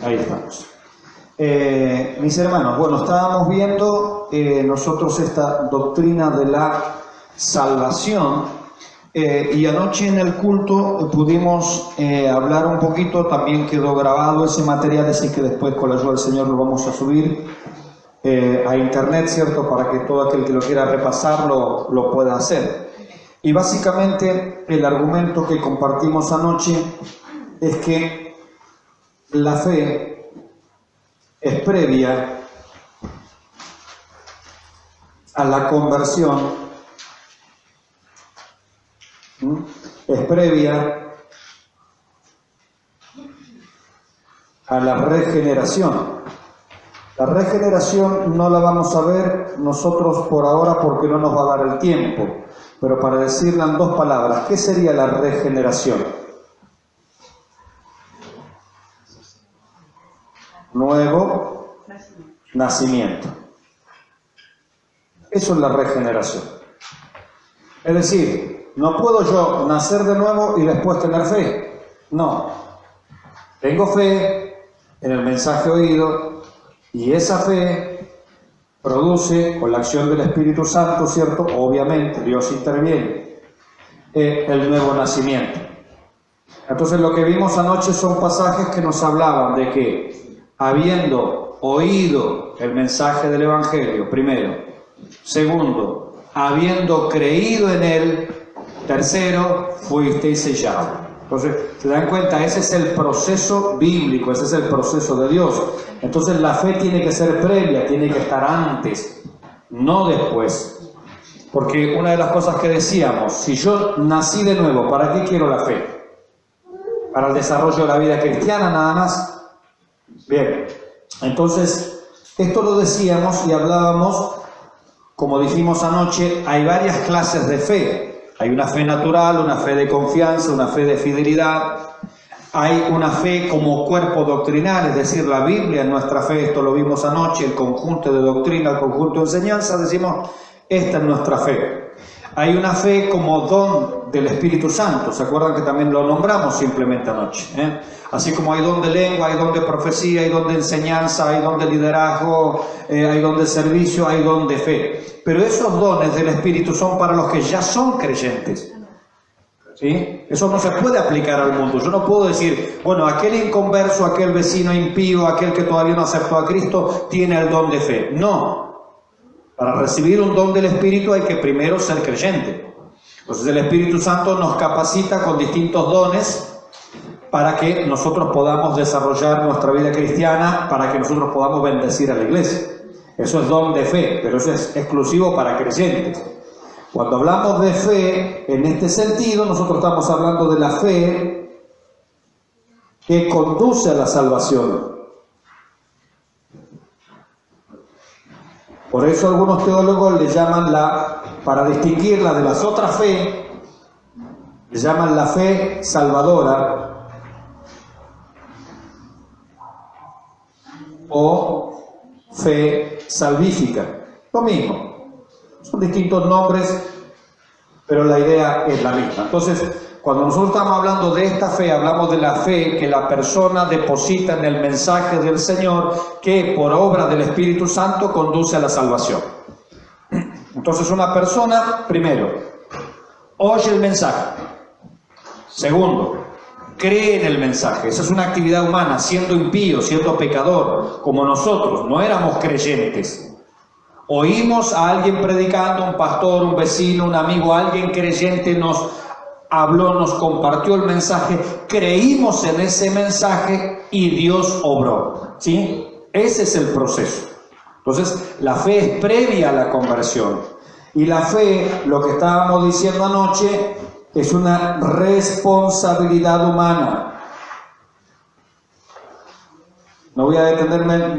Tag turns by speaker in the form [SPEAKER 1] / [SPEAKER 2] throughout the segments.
[SPEAKER 1] Ahí estamos. Mis hermanos, bueno, estábamos viendo nosotros esta doctrina de la salvación y anoche en el culto pudimos hablar un poquito, también quedó grabado ese material, así que después con la ayuda del Señor lo vamos a subir a internet, ¿cierto? Para que todo aquel que lo quiera repasar lo pueda hacer. Y básicamente el argumento que compartimos anoche es que la fe es previa a la conversión, es previa a la regeneración. La regeneración no la vamos a ver nosotros por ahora porque no nos va a dar el tiempo, pero para decirla en dos palabras, ¿qué sería la regeneración? Nuevo nacimiento. Eso es la regeneración. Es decir, no puedo yo nacer de nuevo y después tener fe. No. Tengo fe en el mensaje oído y esa fe produce, con la acción del Espíritu Santo, ¿cierto? Obviamente, Dios interviene, el nuevo nacimiento. Entonces lo que vimos anoche son pasajes que nos hablaban de que habiendo oído el mensaje del Evangelio, primero. Segundo, habiendo creído en él. Tercero, fuisteis sellados. Entonces, se dan cuenta, ese es el proceso bíblico, ese es el proceso de Dios. Entonces la fe tiene que ser previa, tiene que estar antes, no después. Porque una de las cosas que decíamos, si yo nací de nuevo, ¿para qué quiero la fe? ¿Para el desarrollo de la vida cristiana nada más? Bien, entonces, esto lo decíamos y hablábamos, como dijimos anoche, hay varias clases de fe. Hay una fe natural, una fe de confianza, una fe de fidelidad. Hay una fe como cuerpo doctrinal, es decir, la Biblia es nuestra fe, esto lo vimos anoche, el conjunto de doctrina, el conjunto de enseñanza, decimos, esta es nuestra fe. Hay una fe como don del Espíritu Santo, ¿se acuerdan que también lo nombramos simplemente anoche? Así como hay don de lengua, hay don de profecía, hay don de enseñanza, hay don de liderazgo, hay don de servicio, hay don de fe. Pero esos dones del Espíritu son para los que ya son creyentes. ¿Sí? Eso no se puede aplicar al mundo. Yo no puedo decir, bueno, aquel inconverso, aquel vecino impío, aquel que todavía no aceptó a Cristo, tiene el don de fe. No. Para recibir un don del Espíritu hay que primero ser creyente. Entonces el Espíritu Santo nos capacita con distintos dones para que nosotros podamos desarrollar nuestra vida cristiana, para que nosotros podamos bendecir a la iglesia. Eso es don de fe, pero eso es exclusivo para creyentes. Cuando hablamos de fe, en este sentido, nosotros estamos hablando de la fe que conduce a la salvación. Por eso algunos teólogos le llaman para distinguirla de las otras fe, le llaman la fe salvadora o fe salvífica. Lo mismo. Son distintos nombres, pero la idea es la misma. Entonces, cuando nosotros estamos hablando de esta fe, hablamos de la fe que la persona deposita en el mensaje del Señor, que por obra del Espíritu Santo conduce a la salvación. Entonces, una persona, primero, oye el mensaje. Segundo, cree en el mensaje. Esa es una actividad humana, siendo impío, siendo pecador, como nosotros, no éramos creyentes. Oímos a alguien predicando, un pastor, un vecino, un amigo, alguien creyente nos habló, nos compartió el mensaje, creímos en ese mensaje y Dios obró. ¿Sí? Ese es el proceso. Entonces, la fe es previa a la conversión. Y la fe, lo que estábamos diciendo anoche, es una responsabilidad humana. No voy a detenerme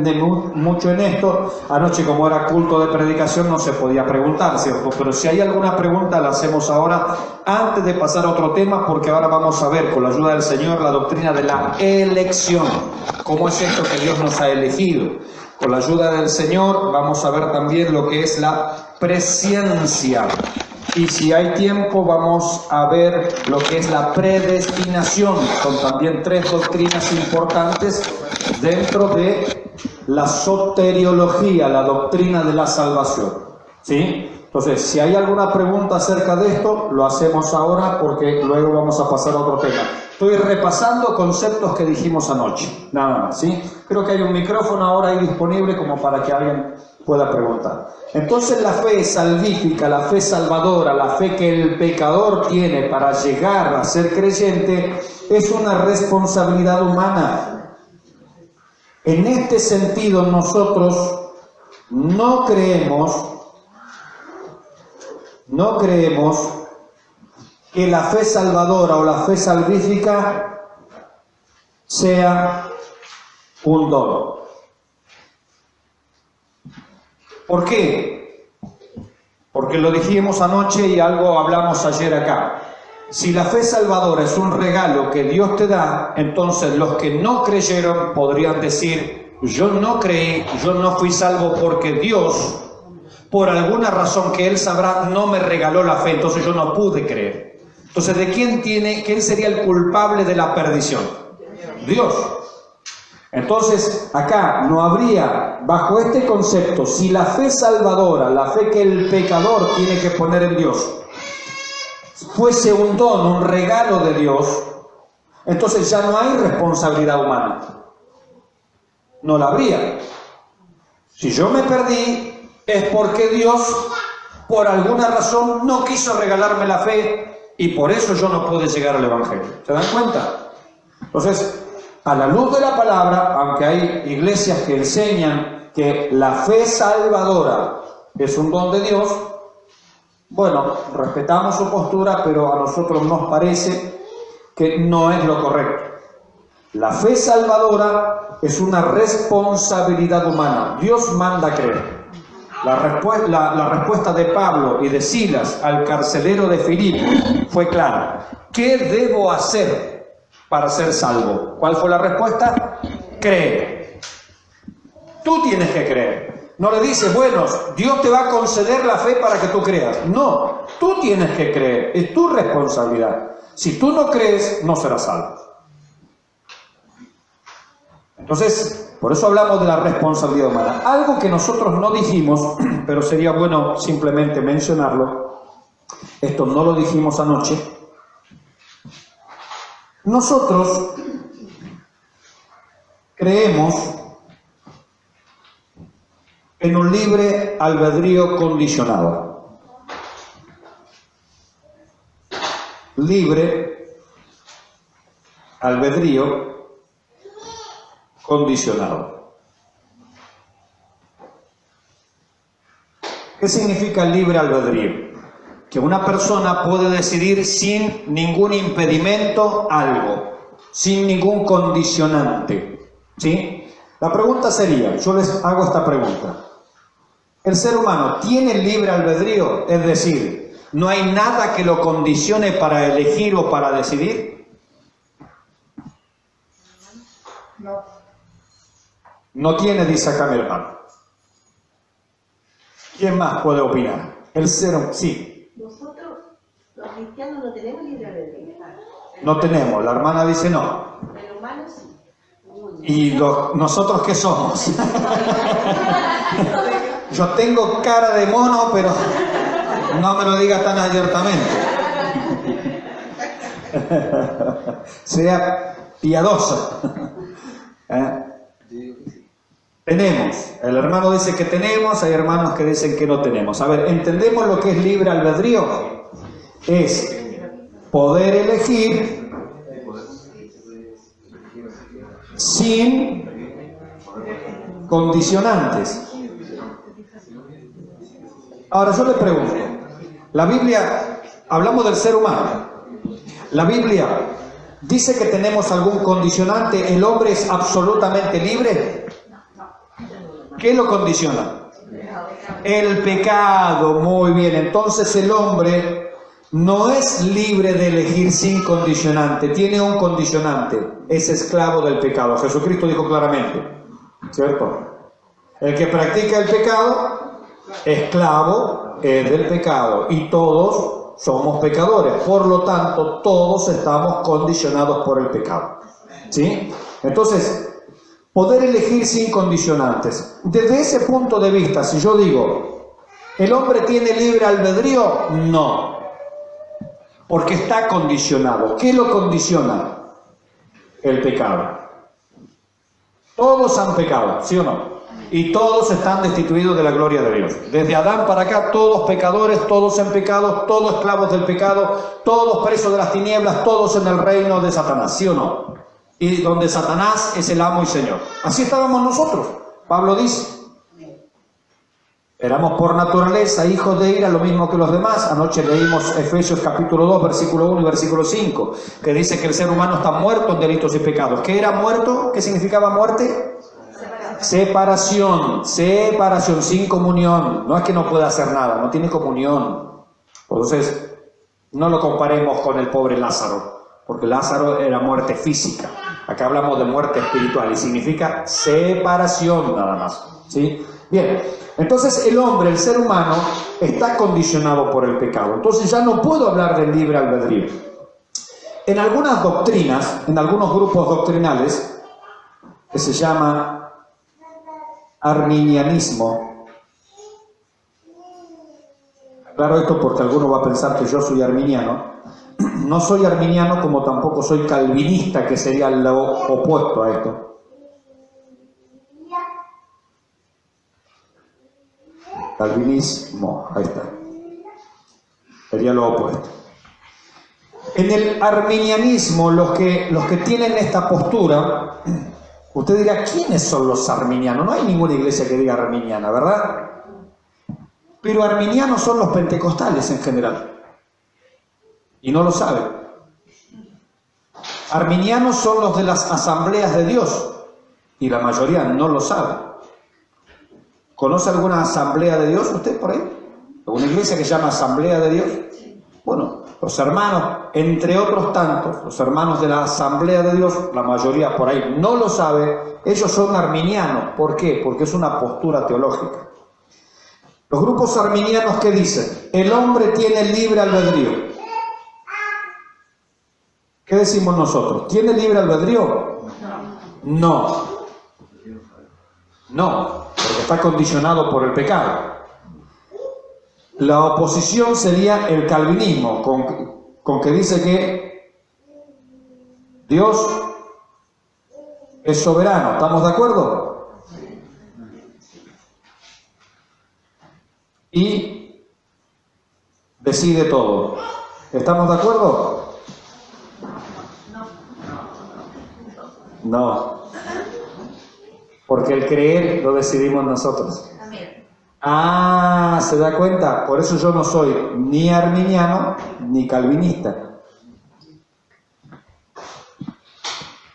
[SPEAKER 1] mucho en esto. Anoche, como era culto de predicación, no se podía preguntar, ¿cierto? Pero si hay alguna pregunta, la hacemos ahora, antes de pasar a otro tema, porque ahora vamos a ver, con la ayuda del Señor, la doctrina de la elección. ¿Cómo es esto que Dios nos ha elegido? Con la ayuda del Señor, vamos a ver también lo que es la presciencia. Y si hay tiempo, vamos a ver lo que es la predestinación. Son también tres doctrinas importantes dentro de la soteriología, la doctrina de la salvación. ¿Sí? Entonces, si hay alguna pregunta acerca de esto, lo hacemos ahora porque luego vamos a pasar a otro tema. Estoy repasando conceptos que dijimos anoche, nada más, ¿sí? Creo que hay un micrófono ahora ahí disponible como para que alguien pueda preguntar. Entonces, la fe salvífica, la fe salvadora, la fe que el pecador tiene para llegar a ser creyente, es una responsabilidad humana. En este sentido, nosotros no creemos que la fe salvadora o la fe salvífica sea un don. ¿Por qué? Porque lo dijimos anoche y algo hablamos ayer acá. Si la fe salvadora es un regalo que Dios te da, entonces los que no creyeron podrían decir: yo no creí, yo no fui salvo porque Dios, por alguna razón que Él sabrá, no me regaló la fe, entonces yo no pude creer. Entonces, ¿de quién sería el culpable de la perdición? Dios. Entonces, acá no habría, bajo este concepto, si la fe salvadora, la fe que el pecador tiene que poner en Dios, fuese un don, un regalo de Dios, entonces ya no hay responsabilidad humana. No la habría. Si yo me perdí, es porque Dios, por alguna razón, no quiso regalarme la fe y por eso yo no pude llegar al Evangelio. ¿Se dan cuenta? Entonces, a la luz de la palabra, aunque hay iglesias que enseñan que la fe salvadora es un don de Dios, bueno, respetamos su postura, pero a nosotros nos parece que no es lo correcto. La fe salvadora es una responsabilidad humana. Dios manda a creer. La respuesta de Pablo y de Silas al carcelero de Filipos fue clara. ¿Qué debo hacer para ser salvo? ¿Cuál fue la respuesta? Cree. Tú tienes que creer. No le dices, bueno, Dios te va a conceder la fe para que tú creas. No, tú tienes que creer. Es tu responsabilidad. Si tú no crees, no serás salvo. Entonces, por eso hablamos de la responsabilidad humana. Algo que nosotros no dijimos, pero sería bueno simplemente mencionarlo. Esto no lo dijimos anoche. Nosotros creemos en un libre albedrío condicionado. Libre albedrío condicionado. ¿Qué significa libre albedrío? Que una persona puede decidir sin ningún impedimento algo, sin ningún condicionante. ¿Sí? La pregunta sería, yo les hago esta pregunta. ¿El ser humano tiene libre albedrío? Es decir, ¿no hay nada que lo condicione para elegir o para decidir? No. No tiene, dice acá mi hermano. ¿Quién más puede opinar? El ser humano, sí.
[SPEAKER 2] Nosotros, los cristianos, no tenemos libre albedrío.
[SPEAKER 1] No tenemos, la hermana dice no.
[SPEAKER 2] El humano sí.
[SPEAKER 1] ¿Y nosotros qué somos? Yo tengo cara de mono, pero no me lo diga tan abiertamente. Sea piadosa. Tenemos. El hermano dice que tenemos, hay hermanos que dicen que no tenemos. A ver, ¿entendemos lo que es libre albedrío? Es poder elegir sin condicionantes. Ahora yo le pregunto, la Biblia, hablamos del ser humano, la Biblia dice que tenemos algún condicionante, el hombre es absolutamente libre. ¿Qué lo condiciona? El pecado, muy bien, entonces el hombre no es libre de elegir sin condicionante, tiene un condicionante, es esclavo del pecado. Jesucristo dijo claramente, ¿cierto? El que practica el pecado, esclavo es del pecado, y todos somos pecadores, por lo tanto todos estamos condicionados por el pecado. ¿Sí? Entonces, poder elegir sin condicionantes. Desde ese punto de vista, si yo digo, ¿el hombre tiene libre albedrío? No, porque está condicionado. ¿Qué lo condiciona? El pecado. Todos han pecado, ¿sí o no? Y todos están destituidos de la gloria de Dios. Desde Adán para acá, todos pecadores, todos en pecado, todos esclavos del pecado, todos presos de las tinieblas, todos en el reino de Satanás, ¿sí o no? Y donde Satanás es el amo y señor. Así estábamos nosotros, Pablo dice. Éramos por naturaleza hijos de ira, lo mismo que los demás. Anoche leímos Efesios capítulo 2, versículo 1 y versículo 5, que dice que el ser humano está muerto en delitos y pecados. ¿Qué era muerto? ¿Qué significaba muerte? Separación, sin comunión. No es que no pueda hacer nada, no tiene comunión. Entonces, no lo comparemos con el pobre Lázaro, porque Lázaro era muerte física. Acá hablamos de muerte espiritual y significa separación nada más, ¿sí? Bien, entonces el hombre, el ser humano, está condicionado por el pecado. Entonces ya no puedo hablar del libre albedrío. En algunas doctrinas, en algunos grupos doctrinales, que se llama arminianismo. Claro, esto porque alguno va a pensar que yo soy arminiano. No soy arminiano como tampoco soy calvinista, que sería lo opuesto a esto. Calvinismo, ahí está. Sería lo opuesto. En el arminianismo, los que tienen esta postura, usted dirá, ¿quiénes son los arminianos? No hay ninguna iglesia que diga arminiana, ¿verdad? Pero arminianos son los pentecostales en general. Y no lo saben. Arminianos son los de las asambleas de Dios. Y la mayoría no lo sabe. ¿Conoce alguna asamblea de Dios usted por ahí? ¿Alguna iglesia que se llama Asamblea de Dios? Bueno, los hermanos, entre otros tantos, los hermanos de la Asamblea de Dios, la mayoría por ahí no lo sabe, ellos son arminianos. ¿Por qué? Porque es una postura teológica. Los grupos arminianos, ¿qué dicen? El hombre tiene libre albedrío. ¿Qué decimos nosotros? ¿Tiene libre albedrío? No. No, porque está condicionado por el pecado. La oposición sería el calvinismo, con que dice que Dios es soberano. ¿Estamos de acuerdo? Y decide todo. ¿Estamos de acuerdo? No. Porque el creer lo decidimos nosotros. Ah, ¿se da cuenta? Por eso yo no soy ni arminiano ni calvinista.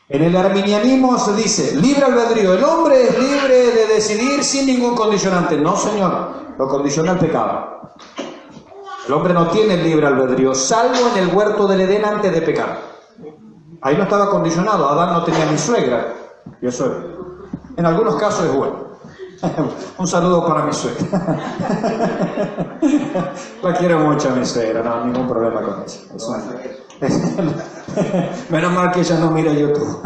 [SPEAKER 1] En el arminianismo se dice, libre albedrío, el hombre es libre de decidir sin ningún condicionante. No, señor, lo condiciona el pecado. El hombre no tiene libre albedrío, salvo en el huerto del Edén antes de pecar. Ahí no estaba condicionado, Adán no tenía ni suegra. Y eso en algunos casos es bueno. Un saludo para mi suegra. La quiero mucho a mi suegra, no, ningún problema con eso. Menos mal que ella no mira YouTube.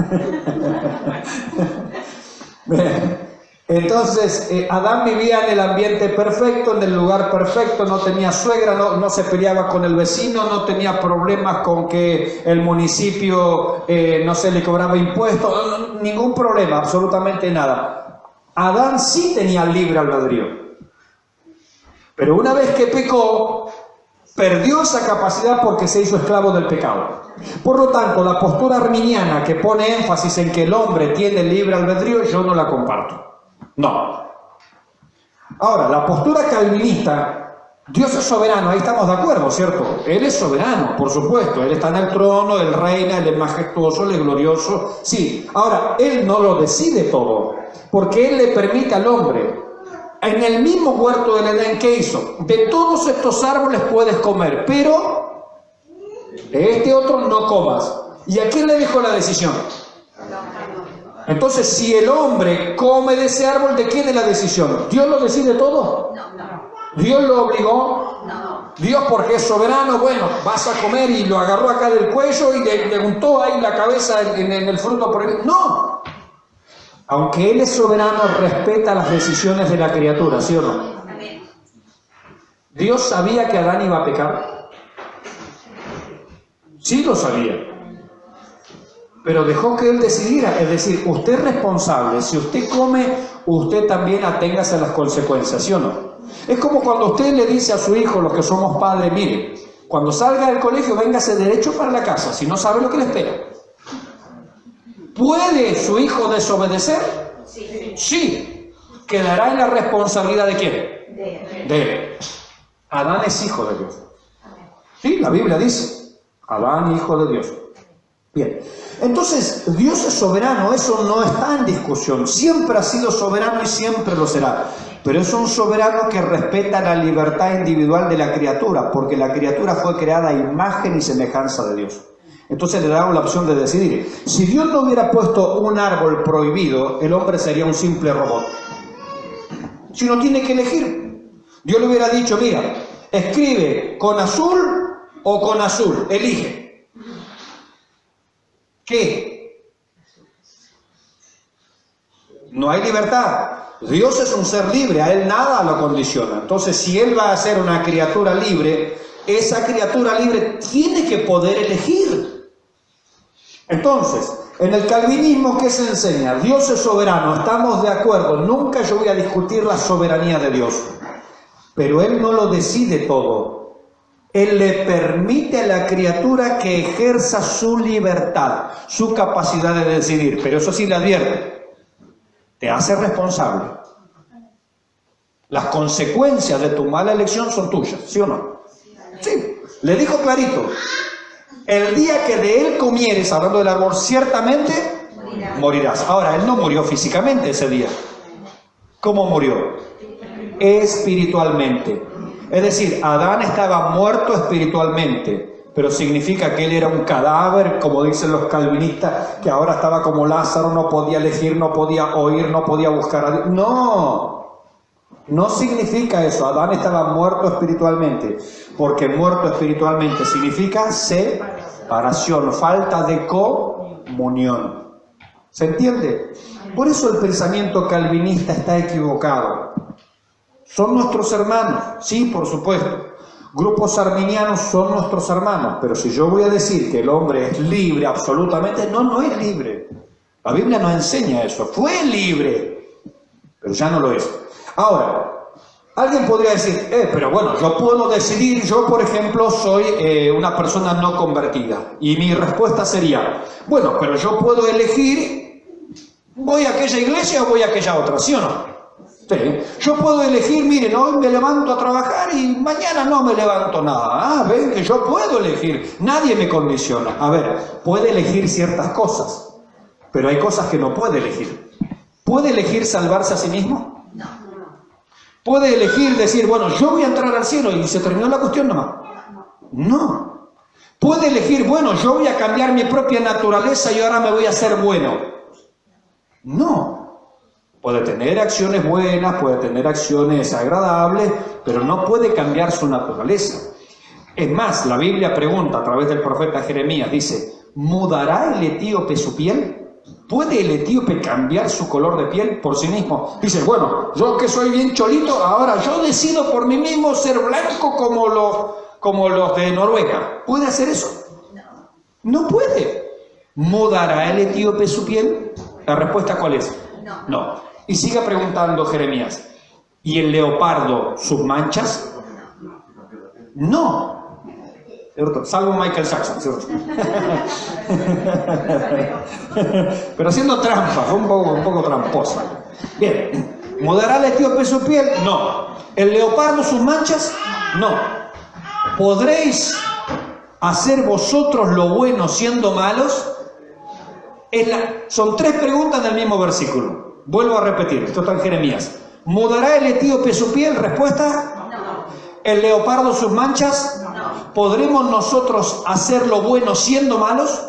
[SPEAKER 1] Entonces, Adán vivía en el ambiente perfecto, en el lugar perfecto, no tenía suegra, no se peleaba con el vecino, no tenía problemas con que el municipio, no se le cobraba impuestos, ningún problema, absolutamente nada. Adán sí tenía libre albedrío, pero una vez que pecó, perdió esa capacidad porque se hizo esclavo del pecado. Por lo tanto, la postura arminiana que pone énfasis en que el hombre tiene libre albedrío, yo no la comparto. No. Ahora, la postura calvinista, Dios es soberano, ahí estamos de acuerdo, ¿cierto? Él es soberano, por supuesto, Él está en el trono, Él reina, Él es majestuoso, Él es glorioso, sí. Ahora, Él no lo decide todo, porque Él le permite al hombre, en el mismo huerto del Edén, ¿qué hizo? De todos estos árboles puedes comer, pero de este otro no comas. ¿Y a quién le dejó la decisión? Entonces, si el hombre come de ese árbol, ¿de quién es la decisión? ¿Dios lo decide todo? ¿Dios lo obligó? Dios, porque es soberano, bueno, vas a comer, y lo agarró acá del cuello y le untó ahí la cabeza en el fruto por el... No. Aunque Él es soberano, respeta las decisiones de la criatura, ¿sí o no?
[SPEAKER 2] Amén.
[SPEAKER 1] ¿Dios sabía que Adán iba a pecar? Sí lo sabía. Pero dejó que Él decidiera. Es decir, usted es responsable. Si usted come, usted también aténgase a las consecuencias, ¿sí o no? Es como cuando usted le dice a su hijo, los que somos padres, mire, cuando salga del colegio, véngase derecho para la casa, si no sabe lo que le espera. ¿Puede su hijo desobedecer?
[SPEAKER 2] Sí.
[SPEAKER 1] Sí. ¿Quedará en la responsabilidad de quién? De él. Adán es hijo de Dios. Sí, la Biblia dice, Adán, hijo de Dios. Bien, entonces Dios es soberano, eso no está en discusión, siempre ha sido soberano y siempre lo será, pero es un soberano que respeta la libertad individual de la criatura, porque la criatura fue creada a imagen y semejanza de Dios. Entonces le damos la opción de decidir. Si Dios no hubiera puesto un árbol prohibido, el hombre sería un simple robot. Si no tiene que elegir, Dios le hubiera dicho, mira, escribe con azul o con azul, elige. ¿Qué? No hay libertad. Dios es un ser libre, a Él nada lo condiciona. Entonces, si Él va a ser una criatura libre, esa criatura libre tiene que poder elegir. Entonces, en el calvinismo, ¿qué se enseña? Dios es soberano, estamos de acuerdo, nunca yo voy a discutir la soberanía de Dios, pero Él no lo decide todo. Él le permite a la criatura que ejerza su libertad, su capacidad de decidir, pero eso sí le advierte, te hace responsable. Las consecuencias de tu mala elección son tuyas, ¿sí o no? Sí, le dijo clarito, el día que de él comieres, hablando del árbol, ciertamente morirás. Ahora, él no murió físicamente ese día. ¿Cómo murió? Espiritualmente. Es decir, Adán estaba muerto espiritualmente, pero significa que él era un cadáver, como dicen los calvinistas, que ahora estaba como Lázaro, no podía elegir, no podía oír, no podía buscar a Dios. No, no significa eso. Adán estaba muerto espiritualmente, porque muerto espiritualmente significa separación, falta de comunión. ¿Se entiende? Por eso el pensamiento calvinista está equivocado. Son nuestros hermanos, sí, por supuesto. Grupos arminianos son nuestros hermanos, pero si yo voy a decir que el hombre es libre absolutamente, no es libre. La Biblia nos enseña eso. Fue libre, pero ya no lo es. Ahora, alguien podría decir, pero bueno, yo puedo decidir, yo por ejemplo soy una persona no convertida. Y mi respuesta sería, bueno, pero yo puedo elegir, ¿voy a aquella iglesia o voy a aquella otra? ¿Sí o no? Sí. Yo puedo elegir, miren, hoy me levanto a trabajar y mañana no me levanto nada. Ah, ven que yo puedo elegir, nadie me condiciona. A ver, puede elegir ciertas cosas, pero hay cosas que no puede elegir. ¿Puede elegir salvarse a sí mismo?
[SPEAKER 2] No.
[SPEAKER 1] ¿Puede elegir decir, bueno, yo voy a entrar al cielo y se terminó la cuestión nomás? No. ¿Puede elegir, bueno, yo voy a cambiar mi propia naturaleza y ahora me voy a hacer bueno? No. Puede tener acciones buenas, puede tener acciones agradables, pero no puede cambiar su naturaleza. Es más, la Biblia pregunta a través del profeta Jeremías, dice, ¿mudará el etíope su piel? ¿Puede el etíope cambiar su color de piel por sí mismo? Dice, bueno, yo que soy bien cholito, ahora yo decido por mí mismo ser blanco como los de Noruega. ¿Puede hacer eso? No puede. ¿Mudará el etíope su piel? La respuesta, ¿cuál es? No. Y sigue preguntando Jeremías, ¿y el leopardo sus manchas? No. Salvo Michael Jackson, ¿cierto? Pero haciendo trampa, fue un poco tramposa. Bien, ¿mudará el etíope su piel? No. ¿El leopardo sus manchas? No. ¿Podréis hacer vosotros lo bueno siendo malos? Son tres preguntas del mismo versículo. Vuelvo a repetir, esto está en Jeremías. ¿Mudará el etíope su piel? Respuesta.
[SPEAKER 2] No.
[SPEAKER 1] ¿El leopardo sus manchas?
[SPEAKER 2] No.
[SPEAKER 1] ¿Podremos nosotros hacer lo bueno siendo malos?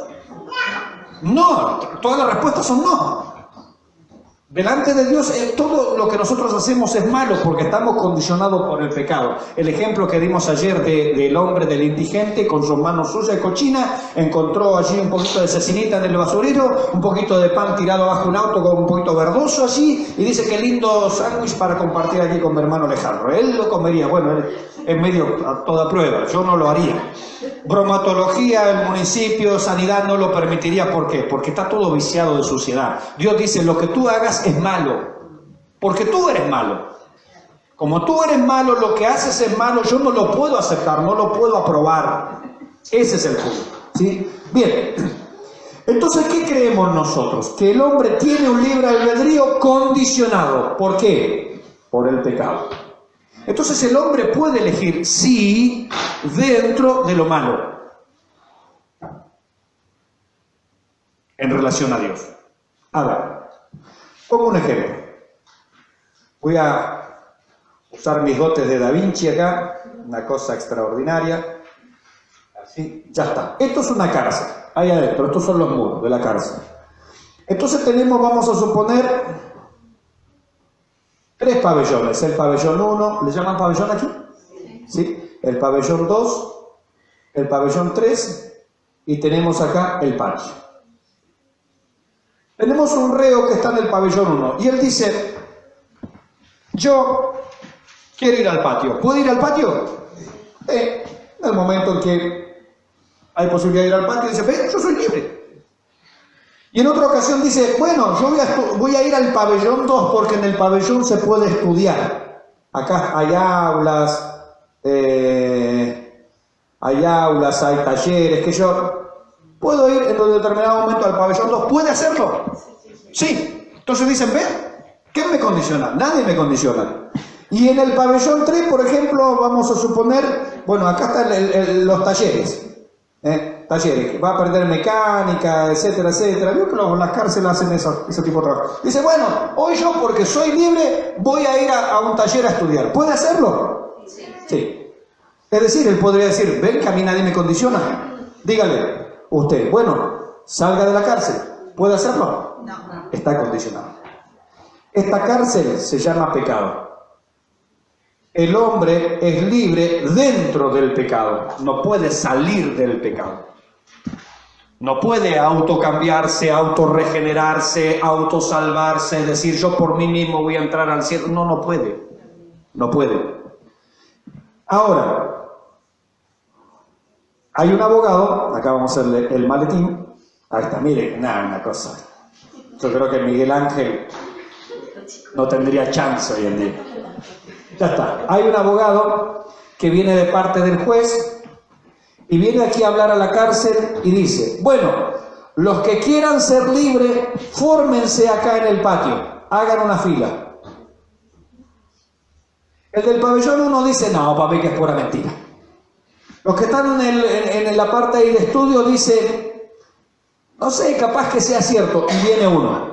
[SPEAKER 1] No. Todas las respuestas son no. Delante de Dios, todo lo que nosotros hacemos es malo porque estamos condicionados por el pecado. El ejemplo que dimos ayer del hombre, del indigente, con sus manos sucias y cochinas, encontró allí un poquito de cecinita en el basurero, un poquito de pan tirado abajo de un auto con un poquito verdoso allí, y dice: qué lindo sándwich para compartir aquí con mi hermano Alejandro. Él lo comería, bueno, él es medio a toda prueba, yo no lo haría. Bromatología, el municipio, sanidad no lo permitiría. ¿Por qué? Porque está todo viciado de suciedad. Dios dice: lo que tú hagas es malo, porque tú eres malo. Como tú eres malo, lo que haces es malo, yo no lo puedo aceptar, no lo puedo aprobar. Ese es el punto, ¿sí? Bien, entonces, ¿qué creemos nosotros? Que el hombre tiene un libre albedrío condicionado. ¿Por qué? Por el pecado. Entonces el hombre puede elegir sí dentro de lo malo en relación a Dios. A ver, pongo un ejemplo. Voy a usar mis dotes de Da Vinci acá, una cosa extraordinaria. Así, ya está. Esto es una cárcel, ahí adentro, estos son los muros de la cárcel. Entonces tenemos, vamos a suponer, 3 pabellones. El pabellón 1, ¿le llaman pabellón aquí? ¿Sí? El pabellón 2, el pabellón 3 y tenemos acá el patio. Tenemos un reo que está en el pabellón 1 y él dice: yo quiero ir al patio. ¿Puedo ir al patio? En el momento en que hay posibilidad de ir al patio, dice: yo soy libre. Y en otra ocasión dice: bueno, yo voy a ir al pabellón 2 porque en el pabellón se puede estudiar. Acá hay aulas, hay talleres, que yo puedo ir en un determinado momento al pabellón 2. ¿Puede hacerlo? Sí. Entonces dicen: ¿ven? ¿Qué me condiciona? Nadie me condiciona. Y en el pabellón 3, por ejemplo, vamos a suponer, bueno, acá están los talleres. Talleres, va a aprender mecánica, etcétera, etcétera. Veo que las cárceles hacen ese tipo de trabajo. Dice: bueno, hoy yo, porque soy libre, voy a ir a un taller a estudiar. ¿Puede hacerlo? Sí. Es decir, él podría decir: ven, que a mí nadie me condiciona. Dígale usted: bueno, salga de la cárcel. ¿Puede hacerlo? No. Está condicionado. Esta cárcel se llama pecado. El hombre es libre dentro del pecado, no puede salir del pecado. No puede autocambiarse, autorregenerarse, autosalvarse, decir: yo por mí mismo voy a entrar al cielo. No, no puede. No puede. Ahora, hay un abogado, acá vamos a hacerle el maletín. Ahí está, miren, una cosa. Yo creo que Miguel Ángel no tendría chance hoy en día. Ya está. Hay un abogado que viene de parte del juez y viene aquí a hablar a la cárcel y dice: bueno, los que quieran ser libres, fórmense acá en el patio, hagan una fila. El del pabellón 1 dice: no, para mí que es pura mentira. Los que están en la parte ahí de estudio dicen: no sé, capaz que sea cierto, y viene uno.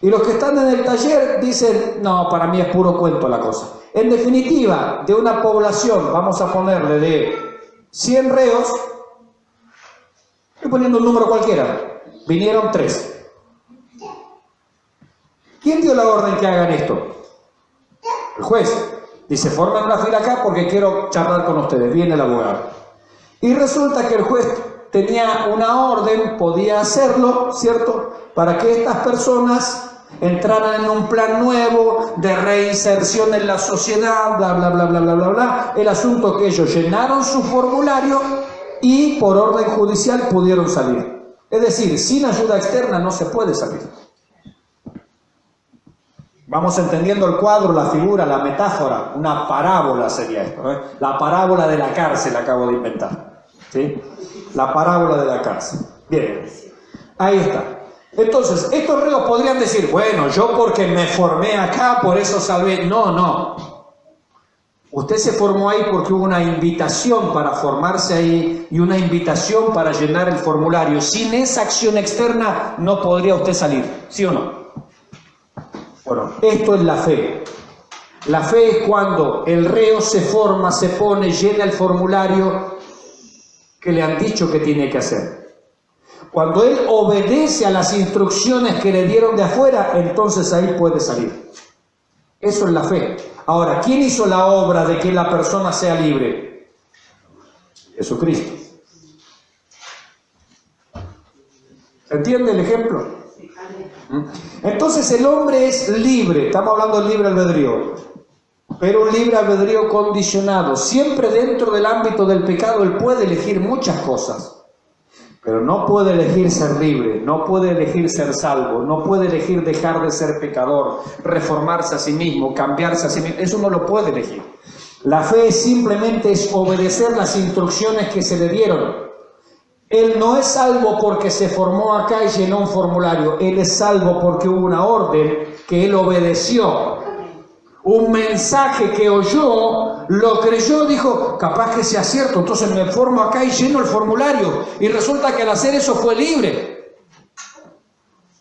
[SPEAKER 1] Y los que están en el taller dicen: no, para mí es puro cuento la cosa. En definitiva, de una población, vamos a ponerle de 100 reos, estoy poniendo un número cualquiera, vinieron 3. ¿Quién dio la orden que hagan esto? El juez. Dice: formen una fila acá porque quiero charlar con ustedes. Viene el abogado. Y resulta que el juez tenía una orden, podía hacerlo, ¿cierto?, para que estas personas entraran en un plan nuevo de reinserción en la sociedad, bla, bla, bla, bla, bla, bla, bla. El asunto que ellos llenaron su formulario y por orden judicial pudieron salir. Es decir, sin ayuda externa no se puede salir. Vamos entendiendo el cuadro, la figura, la metáfora. Una parábola sería esto, ¿eh? La parábola de la cárcel acabo de inventar, ¿sí? La parábola de la cárcel. Bien, ahí está. Entonces, estos reos podrían decir: bueno, yo porque me formé acá, por eso salvé. No, no. Usted se formó ahí porque hubo una invitación para formarse ahí y una invitación para llenar el formulario. Sin esa acción externa no podría usted salir, ¿sí o no? Bueno, esto es la fe. La fe es cuando el reo se forma, se pone, llena el formulario que le han dicho que tiene que hacer. Cuando él obedece a las instrucciones que le dieron de afuera, entonces ahí puede salir. Eso es la fe. Ahora, ¿quién hizo la obra de que la persona sea libre? Jesucristo. ¿Se entiende el ejemplo? Entonces el hombre es libre, estamos hablando de libre albedrío, pero un libre albedrío condicionado. Siempre dentro del ámbito del pecado él puede elegir muchas cosas, pero no puede elegir ser libre, no puede elegir ser salvo, no puede elegir dejar de ser pecador, reformarse a sí mismo, cambiarse a sí mismo. Eso no lo puede elegir. La fe simplemente es obedecer las instrucciones que se le dieron. Él no es salvo porque se formó acá y llenó un formulario. Él es salvo porque hubo una orden que él obedeció. Un mensaje que oyó, lo creyó, dijo, capaz que sea cierto, entonces me formo acá y lleno el formulario. Y resulta que al hacer eso fue libre.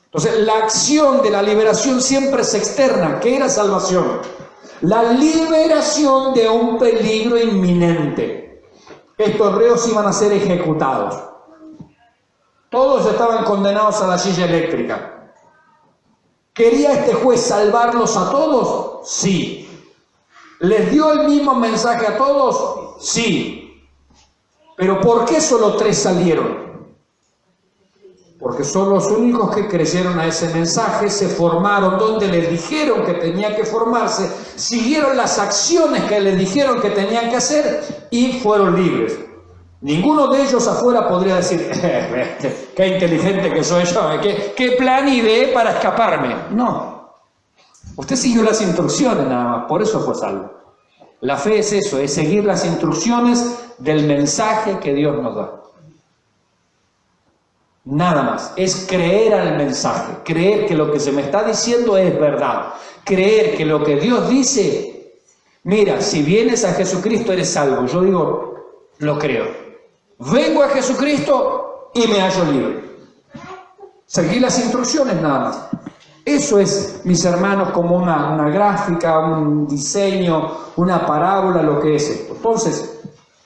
[SPEAKER 1] Entonces la acción de la liberación siempre es externa. ¿Qué era salvación? La liberación de un peligro inminente. Estos reos iban a ser ejecutados. Todos estaban condenados a la silla eléctrica. ¿Quería este juez salvarlos a todos? Sí. ¿Les dio el mismo mensaje a todos? Sí. ¿Pero por qué solo 3 salieron? Porque son los únicos que creyeron a ese mensaje, se formaron donde les dijeron que tenía que formarse, siguieron las acciones que les dijeron que tenían que hacer y fueron libres. Ninguno de ellos afuera podría decir, qué inteligente que soy yo, qué plan ideé para escaparme. No. Usted siguió las instrucciones nada más, por eso fue salvo. La fe es eso, es seguir las instrucciones del mensaje que Dios nos da. Nada más, es creer al mensaje, creer que lo que se me está diciendo es verdad, creer que lo que Dios dice, mira, si vienes a Jesucristo eres salvo. Yo digo, lo creo. Vengo a Jesucristo y me hallo libre. Seguí las instrucciones nada más. Eso es, mis hermanos, como una gráfica, un diseño, una parábola, lo que es esto. Entonces,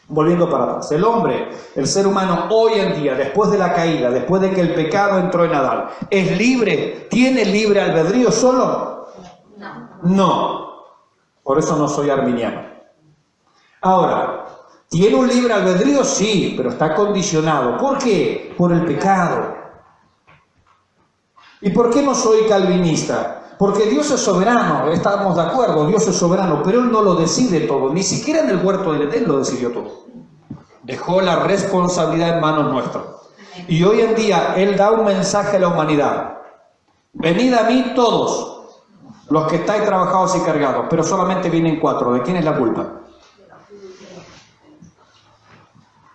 [SPEAKER 1] volviendo para atrás, el hombre, el ser humano hoy en día, después de la caída, después de que el pecado entró en Adán, ¿es libre? ¿Tiene libre albedrío solo? No. Por eso no soy arminiano. Ahora, ¿tiene un libre albedrío? Sí, pero está condicionado. ¿Por qué? Por el pecado. ¿Y por qué no soy calvinista? Porque Dios es soberano, estamos de acuerdo, Dios es soberano, pero Él no lo decide todo, ni siquiera en el huerto del Edén lo decidió todo. Dejó la responsabilidad en manos nuestras. Y hoy en día Él da un mensaje a la humanidad. Venid a mí todos, los que estáis trabajados y cargados, pero solamente vienen 4. ¿De quién es la culpa?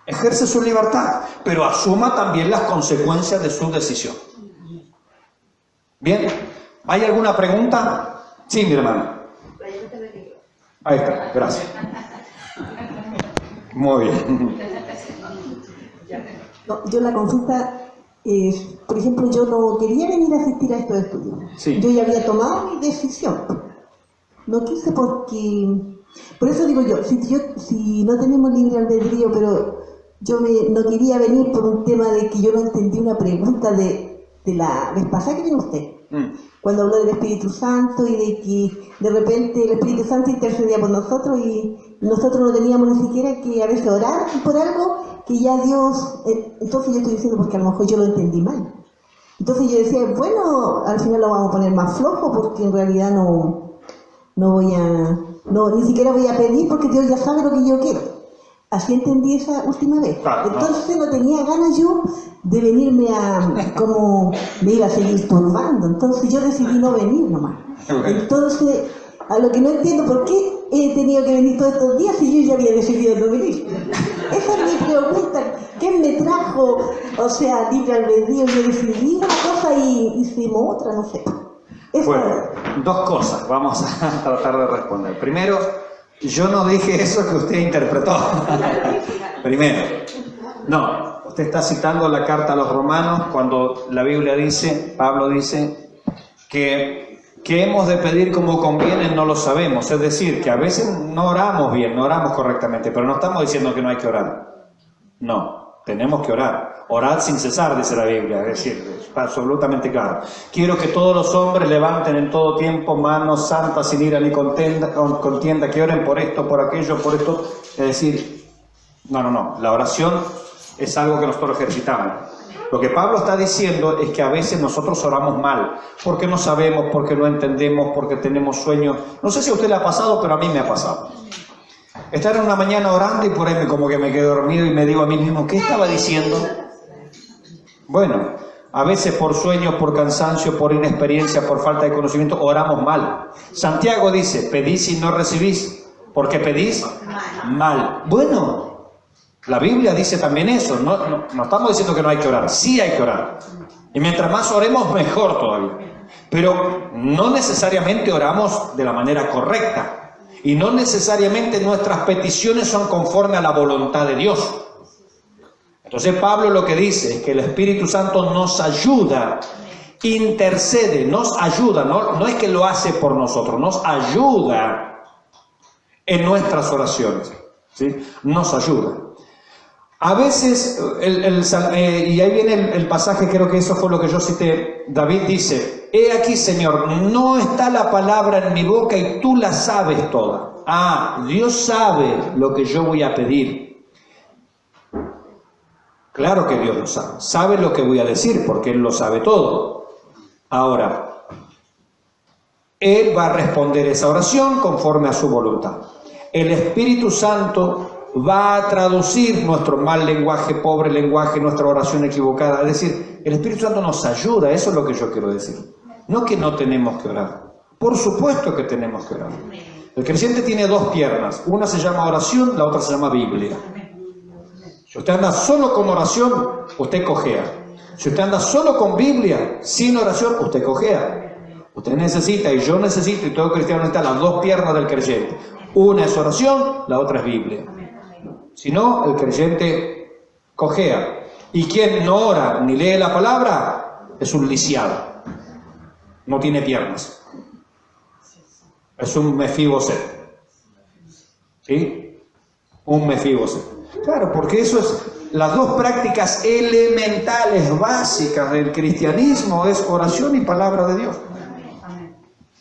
[SPEAKER 1] Ejerce su libertad, pero asuma también las consecuencias de su decisión. ¿Bien? ¿Hay alguna pregunta? Sí, mi hermano. Ahí está, gracias. Muy bien.
[SPEAKER 2] No, yo la consulta, por ejemplo, yo no quería venir a asistir a estos estudios.
[SPEAKER 1] Sí.
[SPEAKER 2] Yo ya había tomado mi decisión. No quise porque... Por eso digo yo, si no tenemos libre albedrío, pero yo no quería venir por un tema de que yo no entendí una pregunta de la vez pasada que vino usted. Cuando habló del Espíritu Santo y de que de repente el Espíritu Santo intercedía por nosotros y nosotros no teníamos ni siquiera que a veces orar por algo que ya Dios... Entonces yo estoy diciendo porque a lo mejor yo lo entendí mal. Entonces yo decía, bueno, al final lo vamos a poner más flojo porque en realidad no voy a... ni siquiera voy a pedir porque Dios ya sabe lo que yo quiero. Así entendí esa última vez.
[SPEAKER 1] Claro,
[SPEAKER 2] entonces no tenía ganas yo de venirme como me iba a seguir turbando. Entonces yo decidí no venir nomás. Entonces, a lo que no entiendo, ¿por qué he tenido que venir todos estos días si yo ya había decidido no venir? Esa es mi pregunta. ¿Qué me trajo? O sea, libre albedrío, yo decidí una cosa y hicimos otra, no sé.
[SPEAKER 1] Bueno, 2 cosas vamos a tratar de responder. Primero, yo no dije eso que usted interpretó. Primero, no, usted está citando la carta a los romanos cuando la Biblia dice, Pablo dice, que hemos de pedir como conviene, no lo sabemos. Es decir, que a veces no oramos bien, no oramos correctamente, pero no estamos diciendo que no hay que orar. No. tenemos que orar. Orad sin cesar, dice la Biblia, es decir, está absolutamente claro. Quiero que todos los hombres levanten en todo tiempo manos santas sin ira ni contienda, que oren por esto, por aquello, por esto. Es decir, no, la oración es algo que nosotros ejercitamos. Lo que Pablo está diciendo es que a veces nosotros oramos mal, porque no sabemos, porque no entendemos, porque tenemos sueños. No sé si a usted le ha pasado, pero a mí me ha pasado. Estar en una mañana orando y por ahí como que me quedo dormido y me digo a mí mismo, ¿qué estaba diciendo? Bueno, a veces por sueños, por cansancio, por inexperiencia, por falta de conocimiento, oramos mal. Santiago dice, pedís y no recibís. ¿Por qué pedís? Mal. Bueno, la Biblia dice también eso. No estamos diciendo que no hay que orar. Sí hay que orar. Y mientras más oremos, mejor todavía. Pero no necesariamente oramos de la manera correcta. Y no necesariamente nuestras peticiones son conforme a la voluntad de Dios. Entonces Pablo lo que dice es que el Espíritu Santo nos ayuda, intercede, nos ayuda, no es que lo hace por nosotros, nos ayuda en nuestras oraciones, ¿sí? Nos ayuda. A veces, y ahí viene el pasaje, creo que eso fue lo que yo cité, David dice, he aquí Señor, no está la palabra en mi boca y tú la sabes toda. Dios sabe lo que yo voy a pedir. Claro que Dios lo sabe. Sabe lo que voy a decir porque Él lo sabe todo. Ahora, Él va a responder esa oración conforme a su voluntad. El Espíritu Santo va a traducir nuestro mal lenguaje, pobre lenguaje, nuestra oración equivocada. Es decir, el Espíritu Santo nos ayuda. Eso es lo que yo quiero decir. No que no tenemos que orar. Por supuesto que tenemos que orar. El creyente tiene dos piernas. Una se llama oración, la otra se llama Biblia. Si usted anda solo con oración, usted cojea. Si usted anda solo con Biblia, sin oración, usted cojea. Usted necesita, y yo necesito, y todo cristiano necesita las dos piernas del creyente. Una es oración, la otra es Biblia. Si no, el creyente cojea. Y quien no ora ni lee la palabra, es un lisiado. No tiene piernas. Es un Mefiboset. ¿Sí? Un Mefiboset. Claro, porque eso es las dos prácticas elementales, básicas del cristianismo, es oración y palabra de Dios.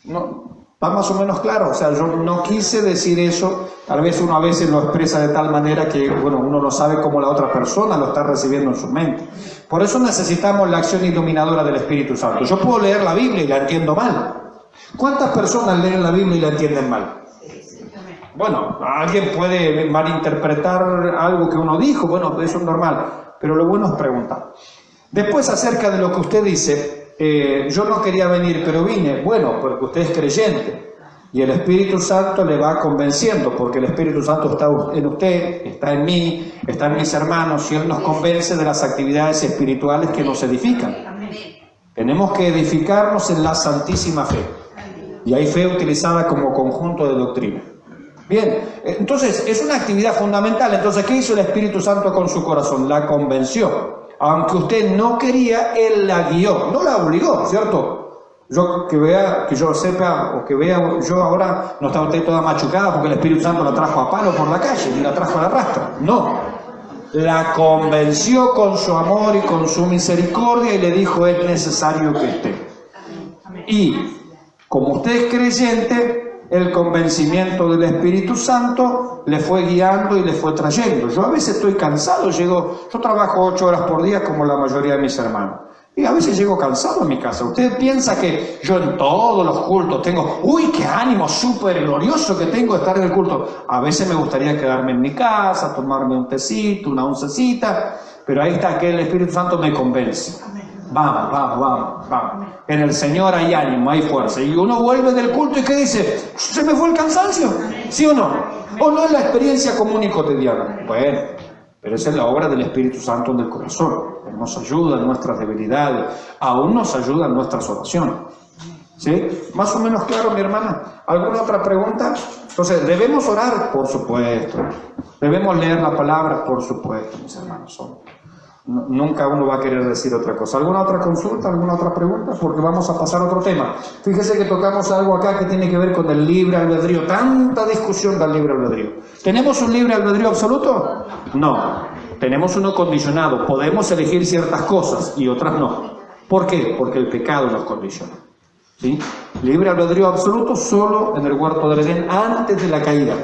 [SPEAKER 1] No, está más o menos claro. O sea, yo no quise decir eso. Tal vez uno a veces lo expresa de tal manera que, bueno, uno no sabe cómo la otra persona lo está recibiendo en su mente. Por eso necesitamos la acción iluminadora del Espíritu Santo. Yo puedo leer la Biblia y la entiendo mal. ¿Cuántas personas leen la Biblia y la entienden mal? Bueno, alguien puede malinterpretar algo que uno dijo, bueno, eso es normal, pero lo bueno es preguntar. Después, acerca de lo que usted dice, yo no quería venir, pero vine. Bueno, porque usted es creyente y el Espíritu Santo le va convenciendo, porque el Espíritu Santo está en usted, está en mí, está en mis hermanos, y Él nos convence de las actividades espirituales que nos edifican. Tenemos que edificarnos en la santísima fe, y hay fe utilizada como conjunto de doctrina. Bien, entonces es una actividad fundamental. Entonces, ¿qué hizo el Espíritu Santo con su corazón? La convenció. Aunque usted no quería, Él la guió. No la obligó, ¿cierto? Que yo sepa, o que vea yo ahora, no está usted toda machucada porque el Espíritu Santo la trajo a palo por la calle, ni la trajo a la rastra. No. La convenció con su amor y con su misericordia y le dijo, es necesario que esté. Y, como usted es creyente, el convencimiento del Espíritu Santo le fue guiando y le fue trayendo. Yo a veces estoy cansado, yo trabajo 8 horas por día como la mayoría de mis hermanos. Y a veces llego cansado a mi casa. Usted piensa que yo en todos los cultos tengo, ¡uy, qué ánimo súper glorioso que tengo de estar en el culto! A veces me gustaría quedarme en mi casa, tomarme un tecito, una oncecita, pero ahí está que el Espíritu Santo me convence. Vamos. En el Señor hay ánimo, hay fuerza. Y uno vuelve del culto y ¿qué dice? ¿Se me fue el cansancio? ¿Sí o no? ¿O no es la experiencia común y cotidiana? Bueno, pero esa es la obra del Espíritu Santo en el corazón. Él nos ayuda en nuestras debilidades, aún nos ayuda en nuestras oraciones. ¿Sí? ¿Más o menos claro, mi hermana? ¿Alguna otra pregunta? Entonces, ¿debemos orar? Por supuesto. ¿Debemos leer la palabra? Por supuesto, mis hermanos. Nunca uno va a querer decir otra cosa. ¿Alguna otra consulta? ¿Alguna otra pregunta? Porque vamos a pasar a otro tema. Fíjese que tocamos algo acá que tiene que ver con el libre albedrío. Tanta discusión del libre albedrío. ¿Tenemos un libre albedrío absoluto? No. tenemos uno condicionado, podemos elegir ciertas cosas y otras no. ¿Por qué? Porque el pecado nos condiciona. ¿Sí? Libre albedrío absoluto solo en el huerto del Edén antes de la caída.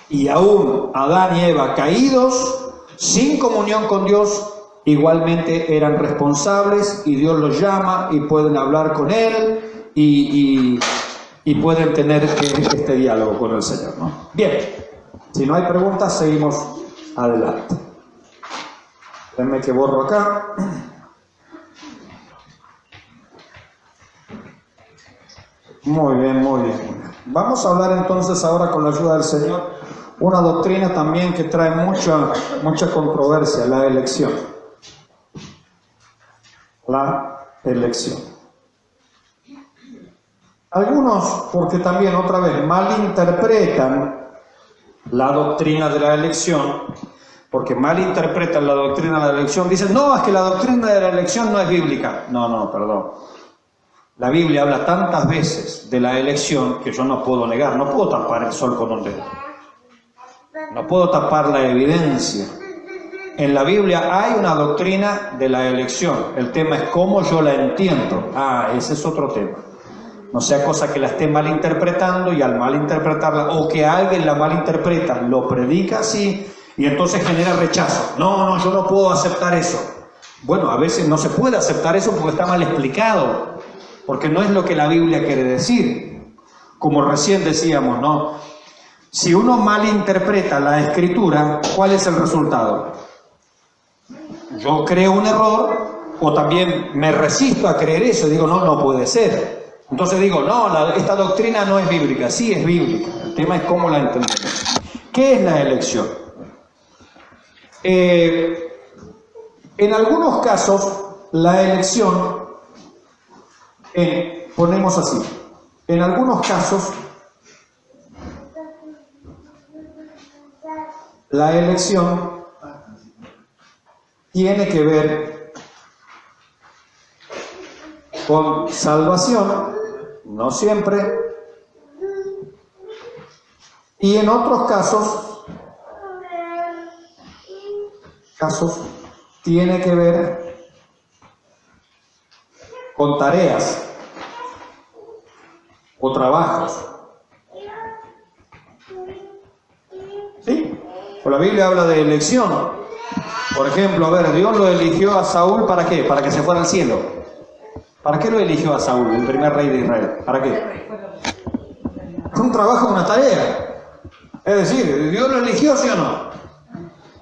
[SPEAKER 1] Y aún Adán y Eva caídos, sin comunión con Dios, igualmente eran responsables y Dios los llama y pueden hablar con Él y pueden tener este diálogo con el Señor, ¿no? Bien, si no hay preguntas, seguimos adelante. Déjenme que borro acá. Muy bien, muy bien, muy bien. Vamos a hablar entonces ahora con la ayuda del Señor una doctrina también que trae mucha controversia, la elección. La elección. Algunos, porque también otra vez malinterpretan la doctrina de la elección, porque malinterpretan la doctrina de la elección, dicen, no, es que la doctrina de la elección no es bíblica. No, perdón. La Biblia habla tantas veces de la elección que yo no puedo negar, no puedo tapar el sol con un dedo. No puedo tapar la evidencia. En la Biblia hay una doctrina de la elección. El tema es cómo yo la entiendo. Ese es otro tema. No sea cosa que la esté malinterpretando y al malinterpretarla, o que alguien la malinterpreta, lo predica así y entonces genera rechazo. No, yo no puedo aceptar eso. Bueno, a veces no se puede aceptar eso porque está mal explicado, porque no es lo que la Biblia quiere decir. Como recién decíamos, ¿no? Si uno malinterpreta la Escritura, ¿cuál es el resultado? Yo creo un error, o también me resisto a creer eso y digo, no puede ser. Entonces digo, esta doctrina no es bíblica. Sí es bíblica, el tema es cómo la entendemos. ¿Qué es la elección? En algunos casos, la elección, ponemos así, en algunos casos, la elección tiene que ver con salvación, no siempre, y en otros casos tiene que ver con tareas o trabajos. ¿Sí? Pues la Biblia habla de elección. Por ejemplo, Dios lo eligió a Saúl, ¿para qué? Para que se fuera al cielo. ¿Para qué lo eligió a Saúl, el primer rey de Israel? ¿Para qué? Un trabajo, una tarea. Es decir, ¿Dios lo eligió, sí o no?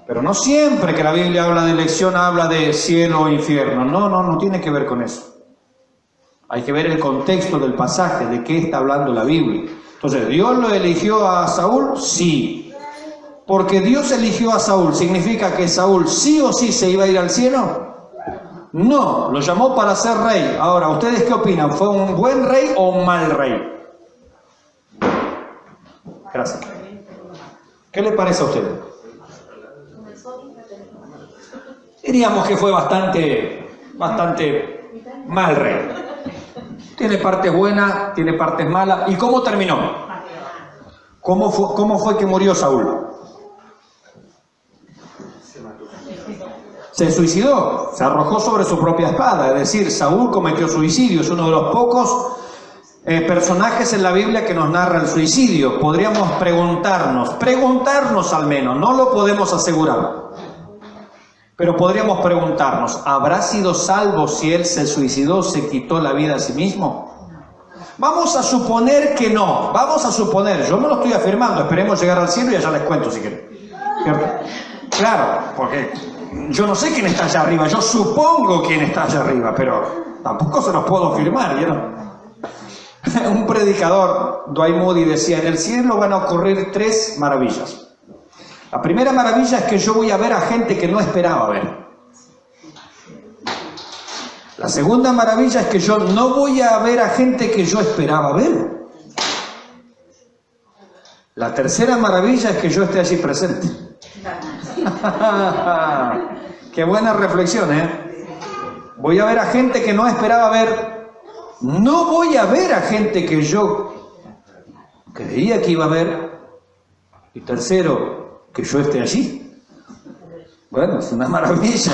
[SPEAKER 1] Pero no siempre que la Biblia habla de elección habla de cielo o infierno. No tiene que ver con eso. Hay que ver el contexto del pasaje, de qué está hablando la Biblia. Entonces, ¿Dios lo eligió a Saúl? Sí. Porque Dios eligió a Saúl, ¿significa que Saúl sí o sí se iba a ir al cielo? No, lo llamó para ser rey. Ahora, ¿ustedes qué opinan? ¿Fue un buen rey o un mal rey? Gracias. ¿Qué le parece a ustedes? Diríamos que fue bastante mal rey. Tiene partes buenas, tiene partes malas. ¿Y cómo terminó? ¿Cómo fue que murió Saúl? Se suicidó, se arrojó sobre su propia espada, es decir, Saúl cometió suicidio, es uno de los pocos personajes en la Biblia que nos narra el suicidio. Podríamos preguntarnos al menos, no lo podemos asegurar, pero podríamos preguntarnos, ¿habrá sido salvo si él se suicidó, se quitó la vida a sí mismo? Vamos a suponer que no, yo me lo estoy afirmando, esperemos llegar al cielo y allá les cuento si quieren. Claro, porque yo no sé quién está allá arriba, yo supongo quién está allá arriba, pero tampoco se los puedo afirmar, ¿no? Un predicador, Dwight Moody, decía, en el cielo van a ocurrir 3 maravillas. La primera maravilla es que yo voy a ver a gente que no esperaba ver. La segunda maravilla es que yo no voy a ver a gente que yo esperaba ver. La tercera maravilla es que yo esté allí presente. Qué buena reflexión, ¿eh? Voy a ver a gente que no esperaba ver. No voy a ver a gente que yo creía que iba a ver. Y tercero, que yo esté allí. Bueno, es una maravilla,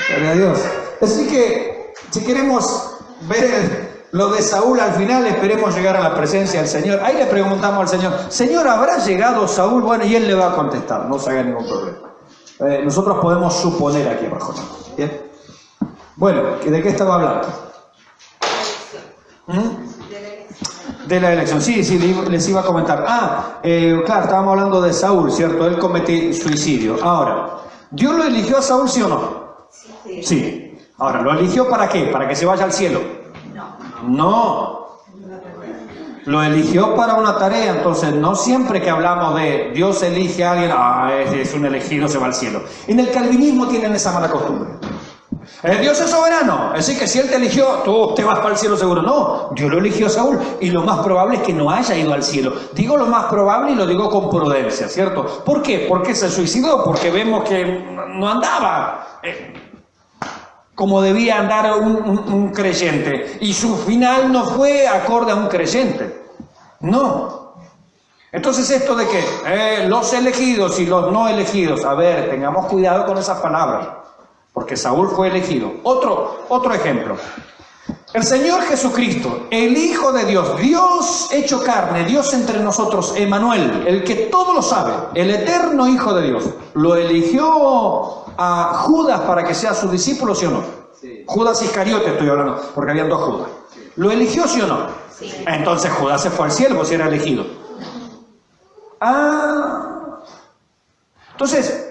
[SPEAKER 1] gloria a Dios. Así que, si queremos ver lo de Saúl al final, esperemos llegar a la presencia del Señor. Ahí le preguntamos al Señor, Señor, ¿habrá llegado Saúl? Bueno, y Él le va a contestar, no se haga ningún problema. Nosotros podemos suponer aquí abajo, ¿no? ¿Bien? Bueno, ¿de qué estaba hablando? De la elección, sí, les iba a comentar. Claro, estábamos hablando de Saúl, ¿cierto? Él cometió suicidio. Ahora, ¿Dios lo eligió a Saúl, sí o no? Sí. Ahora, ¿lo eligió para qué? ¿Para que se vaya al cielo? No. Lo eligió para una tarea. Entonces, no siempre que hablamos de Dios elige a alguien, es un elegido, se va al cielo. En el calvinismo tienen esa mala costumbre. Dios es soberano, así que si Él te eligió, tú te vas para el cielo seguro. No, Dios lo eligió a Saúl y lo más probable es que no haya ido al cielo. Digo lo más probable y lo digo con prudencia, ¿cierto? ¿Por qué? Porque se suicidó, porque vemos que no andaba como debía andar un creyente y su final no fue acorde a un creyente. No. Entonces esto de que los elegidos y los no elegidos, a ver, tengamos cuidado con esas palabras. Porque Saúl fue elegido. Otro ejemplo. El Señor Jesucristo, el Hijo de Dios, Dios hecho carne, Dios entre nosotros, Emmanuel, el que todo lo sabe, el eterno Hijo de Dios, ¿lo eligió a Judas para que sea su discípulo, sí o no? Sí. Judas Iscariote estoy hablando, porque habían dos Judas. ¿Lo eligió, sí o no? Sí. Entonces Judas se fue al cielo, pues era elegido. Entonces,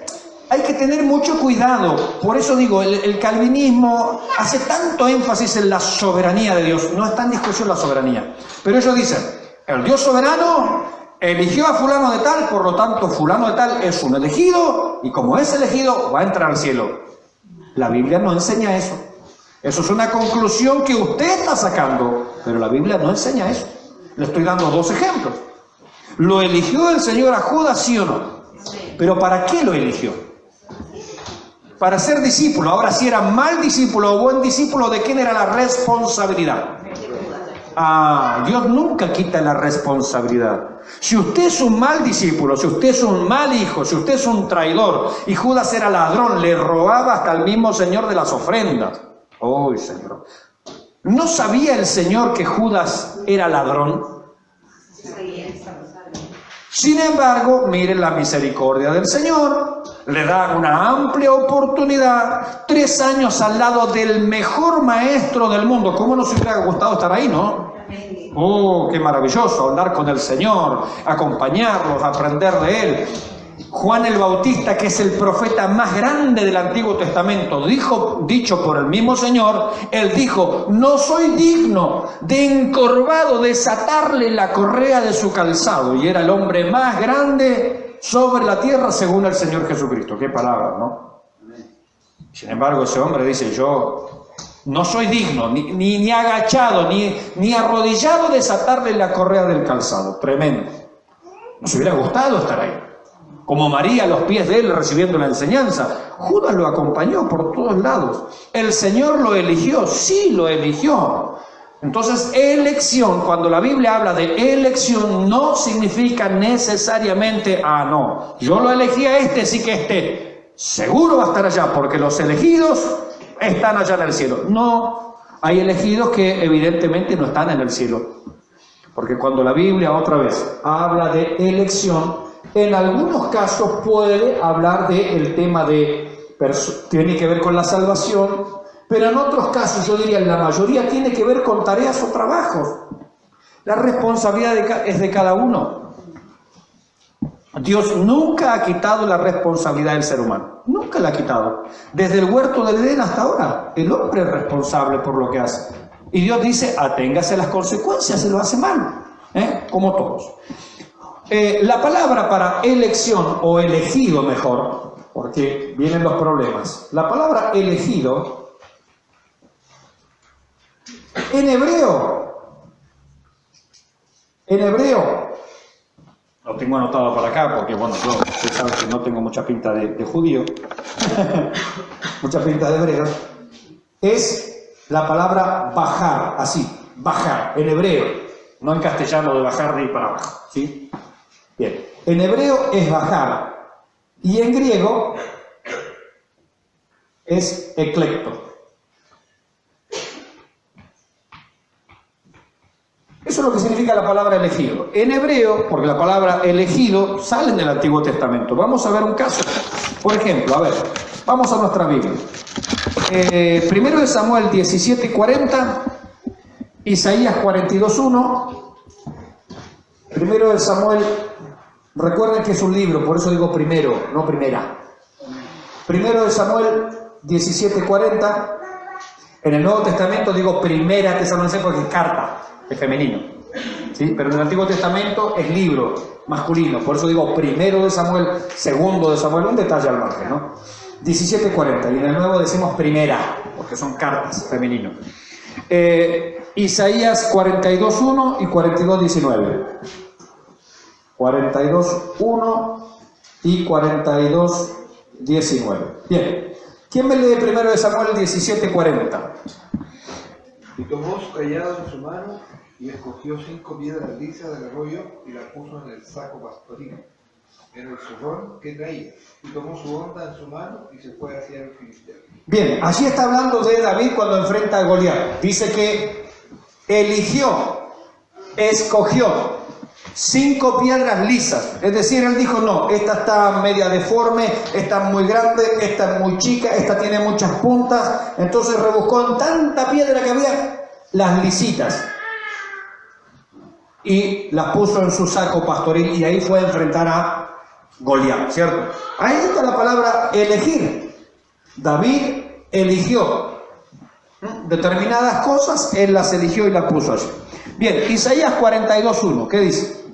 [SPEAKER 1] hay que tener mucho cuidado. Por eso digo, el calvinismo hace tanto énfasis en la soberanía de Dios. No está en discusión la soberanía. Pero ellos dicen, el Dios soberano eligió a fulano de tal, por lo tanto fulano de tal es un elegido, y como es elegido, va a entrar al cielo. La Biblia no enseña eso. Eso es una conclusión que usted está sacando, pero la Biblia no enseña eso. Le estoy dando dos ejemplos. ¿Lo eligió el Señor a Judas, sí o no? ¿Pero para qué lo eligió? Para ser discípulo. Ahora, si era mal discípulo o buen discípulo, ¿de quién era la responsabilidad? Dios nunca quita la responsabilidad. Si usted es un mal discípulo, si usted es un mal hijo, si usted es un traidor, y Judas era ladrón, le robaba hasta el mismo Señor de las ofrendas. ¡Oh, Señor! ¿No sabía el Señor que Judas era ladrón? Sin embargo, miren la misericordia del Señor, le da una amplia oportunidad, 3 años al lado del mejor maestro del mundo. ¿Cómo nos hubiera gustado estar ahí, no? ¡Oh, qué maravilloso! Andar con el Señor, acompañarlos, aprender de Él. Juan el Bautista, que es el profeta más grande del Antiguo Testamento, dicho por el mismo Señor, él dijo, no soy digno de encorvado desatarle la correa de su calzado. Y era el hombre más grande sobre la tierra según el Señor Jesucristo. Qué palabra, ¿no? Sin embargo, ese hombre dice, yo no soy digno, ni agachado, ni arrodillado desatarle la correa del calzado. Tremendo. Nos hubiera gustado estar ahí. Como María a los pies de él recibiendo la enseñanza. Judas lo acompañó por todos lados. ¿El Señor lo eligió? Sí, lo eligió. Entonces, elección, cuando la Biblia habla de elección, no significa necesariamente, no, yo lo elegí a este, sí que seguro va a estar allá, porque los elegidos están allá en el cielo. No, hay elegidos que evidentemente no están en el cielo. Porque cuando la Biblia otra vez habla de elección, en algunos casos puede hablar del tema tiene que ver con la salvación, pero en otros casos, yo diría en la mayoría, tiene que ver con tareas o trabajos. La responsabilidad es de cada uno. Dios nunca ha quitado la responsabilidad del ser humano. Nunca la ha quitado. Desde el huerto del Edén hasta ahora, el hombre es responsable por lo que hace. Y Dios dice, aténgase a las consecuencias si lo hace mal, como todos. La palabra para elección, o elegido mejor, porque vienen los problemas. La palabra elegido, en hebreo, lo tengo anotado para acá, porque bueno, usted sabe que no tengo mucha pinta de judío, mucha pinta de hebreo, es la palabra bajar, así, bajar, en hebreo, no en castellano de bajar de ir para abajo, ¿sí? Bien, en hebreo es bajar, y en griego es eclecto. Eso es lo que significa la palabra elegido. En hebreo, porque la palabra elegido sale del Antiguo Testamento. Vamos a ver un caso. Por ejemplo, a ver, vamos a nuestra Biblia. Primero de Samuel 17:40, Isaías 42:1. Primero de Samuel, recuerden que es un libro, por eso digo primero, no primera. Primero de Samuel 17:40. En el Nuevo Testamento digo primera Tesalonicenses porque es carta, es femenino. ¿Sí? Pero en el Antiguo Testamento es libro masculino, por eso digo primero de Samuel, segundo de Samuel, un detalle al margen, ¿no? 17:40, y en el Nuevo decimos primera, porque son cartas, femenino. Isaías 42:1 y 42:19. 42:1 y 42:19. Bien, ¿quién me lee primero de Samuel 17:40?
[SPEAKER 3] Y tomó su callado en su mano y escogió 5 piedras lisas del arroyo y las puso en el saco pastoril, en el zurrón que traía. Y tomó su honda en su mano y se fue hacia el filisteo.
[SPEAKER 1] Bien, allí está hablando de David cuando enfrenta a Goliat. Dice que escogió 5 piedras lisas. Es decir, él dijo, no, esta está media deforme, esta es muy grande, esta es muy chica, esta tiene muchas puntas. Entonces rebuscó en tanta piedra que había las lisitas y las puso en su saco pastoril y ahí fue a enfrentar a Goliat, ¿cierto? Ahí está la palabra elegir. David eligió determinadas cosas, él las eligió y las puso allí. Bien, Isaías 42:1, ¿qué dice?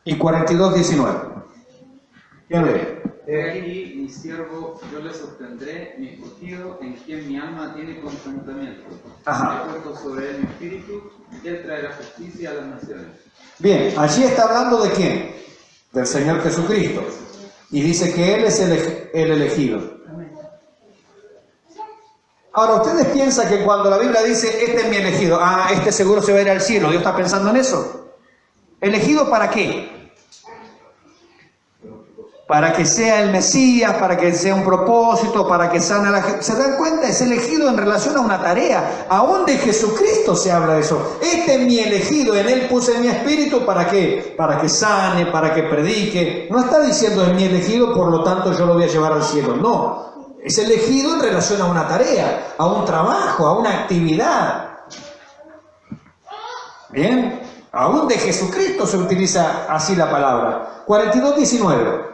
[SPEAKER 1] Y 42:19. ¿Quién lee?
[SPEAKER 4] He aquí mi siervo, yo le sostendré, mi escogido, en quien mi alma tiene contentamiento.
[SPEAKER 1] Ajá.
[SPEAKER 4] He puesto sobre él mi espíritu, y él traerá justicia a las naciones.
[SPEAKER 1] Bien, allí está hablando de quién? Del Señor Jesucristo. Y dice que Él es el elegido. Ahora, ¿ustedes piensan que cuando la Biblia dice, este es mi elegido, este seguro se va a ir al cielo, Dios está pensando en eso? ¿Elegido para qué? Para que sea el Mesías, para que sea un propósito, para que sane a la gente. ¿Se dan cuenta? Es elegido en relación a una tarea. Aún de Jesucristo se habla de eso. Este es mi elegido, en Él puse mi espíritu, ¿para qué? Para que sane, para que predique. No está diciendo es mi elegido, por lo tanto yo lo voy a llevar al cielo. No. Es elegido en relación a una tarea, a un trabajo, a una actividad. ¿Bien? Aún de Jesucristo se utiliza así la palabra. 42:19.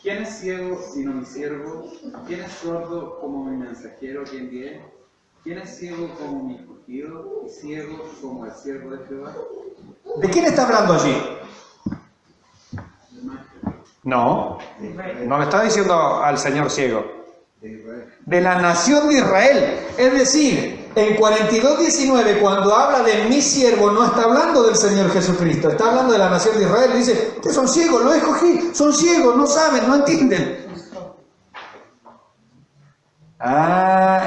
[SPEAKER 4] ¿Quién es ciego sino mi siervo? ¿Quién es sordo como mi mensajero que envié? ¿Quién es ciego como mi escogido y ciego como el siervo de Jehová?
[SPEAKER 1] ¿De quién está hablando allí? No, no le está diciendo al Señor ciego. De la nación de Israel. Es decir, en 42:19, cuando habla de mi siervo, no está hablando del Señor Jesucristo, está hablando de la nación de Israel. Dice, ustedes son ciegos, los escogí, son ciegos, no saben, no entienden.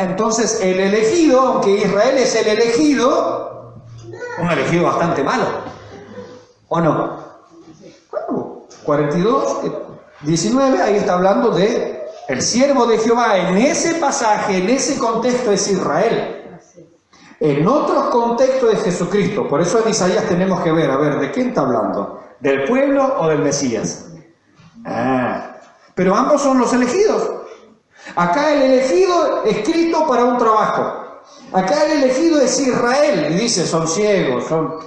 [SPEAKER 1] Entonces el elegido, aunque Israel es el elegido, un elegido bastante malo, ¿o no? Bueno, 42:19, ahí está hablando de el siervo de Jehová. En ese pasaje, en ese contexto es Israel. En otros contextos es Jesucristo. Por eso en Isaías tenemos que ver, a ver, ¿de quién está hablando? ¿Del pueblo o del Mesías? Pero ambos son los elegidos. Acá el elegido escrito para un trabajo. Acá el elegido es Israel. Y dice, son ciegos, son...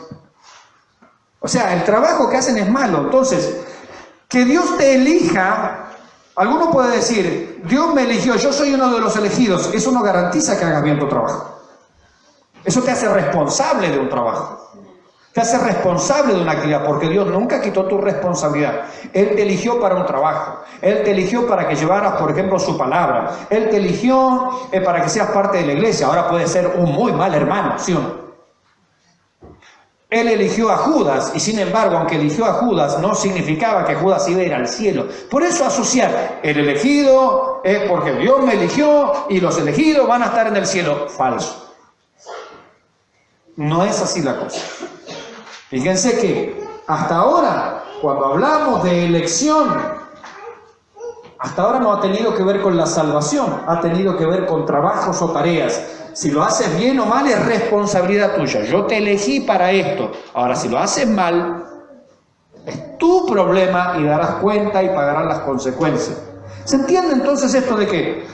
[SPEAKER 1] O sea, el trabajo que hacen es malo. Entonces, que Dios te elija... Alguno puede decir, Dios me eligió, yo soy uno de los elegidos. Eso no garantiza que hagas bien tu trabajo. Eso te hace responsable de un trabajo. Te hace responsable de una actividad, porque Dios nunca quitó tu responsabilidad. Él te eligió para un trabajo. Él te eligió para que llevaras, por ejemplo, su palabra. Él te eligió para que seas parte de la iglesia. Ahora puedes ser un muy mal hermano, ¿sí o no? Él eligió a Judas, y sin embargo, aunque eligió a Judas, no significaba que Judas iba a ir al cielo. Por eso asociar el elegido es porque Dios me eligió y los elegidos van a estar en el cielo. Falso. No es así la cosa. Fíjense que hasta ahora, cuando hablamos de elección, hasta ahora no ha tenido que ver con la salvación, ha tenido que ver con trabajos o tareas. Si lo haces bien o mal es responsabilidad tuya. Yo te elegí para esto. Ahora, si lo haces mal, es tu problema y darás cuenta y pagarás las consecuencias. ¿Se entiende entonces esto de qué?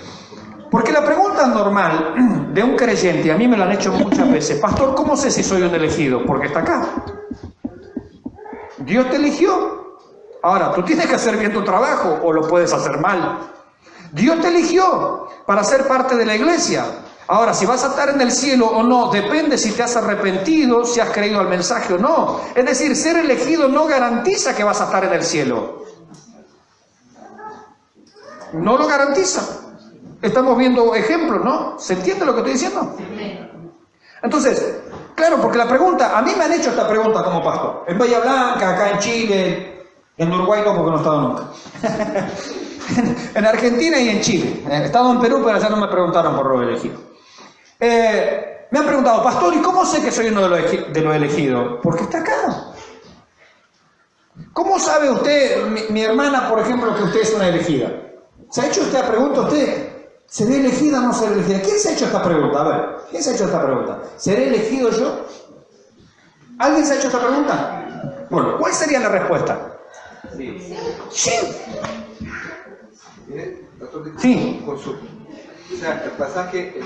[SPEAKER 1] Porque la pregunta normal de un creyente, a mí me lo han hecho muchas veces, pastor, ¿cómo sé si soy un elegido? Porque está acá. Dios te eligió. Ahora, tú tienes que hacer bien tu trabajo o lo puedes hacer mal. Dios te eligió para ser parte de la iglesia. Ahora, si vas a estar en el cielo o no, depende si te has arrepentido, si has creído al mensaje o no. Es decir, ser elegido no garantiza que vas a estar en el cielo. No lo garantiza. Estamos viendo ejemplos, ¿no? ¿Se entiende lo que estoy diciendo? Entonces, claro, porque la pregunta, a mí me han hecho esta pregunta como pastor. En Bahía Blanca, acá en Chile, en Uruguay no, porque no he estado nunca. En Argentina y en Chile. He estado en Perú, pero allá no me preguntaron por lo elegido. Me han preguntado, pastor, ¿y cómo sé que soy uno de los elegidos? Porque está acá. ¿Cómo sabe usted, mi hermana, por ejemplo, que usted es una elegida? ¿Se ha hecho esta pregunta usted? ¿Seré elegida o no seré elegida? ¿Quién se ha hecho esta pregunta? A ver, ¿quién se ha hecho esta pregunta? ¿Seré elegido yo? ¿Alguien se ha hecho esta pregunta? Bueno, ¿cuál sería la respuesta?
[SPEAKER 4] Sí.
[SPEAKER 1] Sí.
[SPEAKER 3] Sí. Consulta. O sea, el pasaje que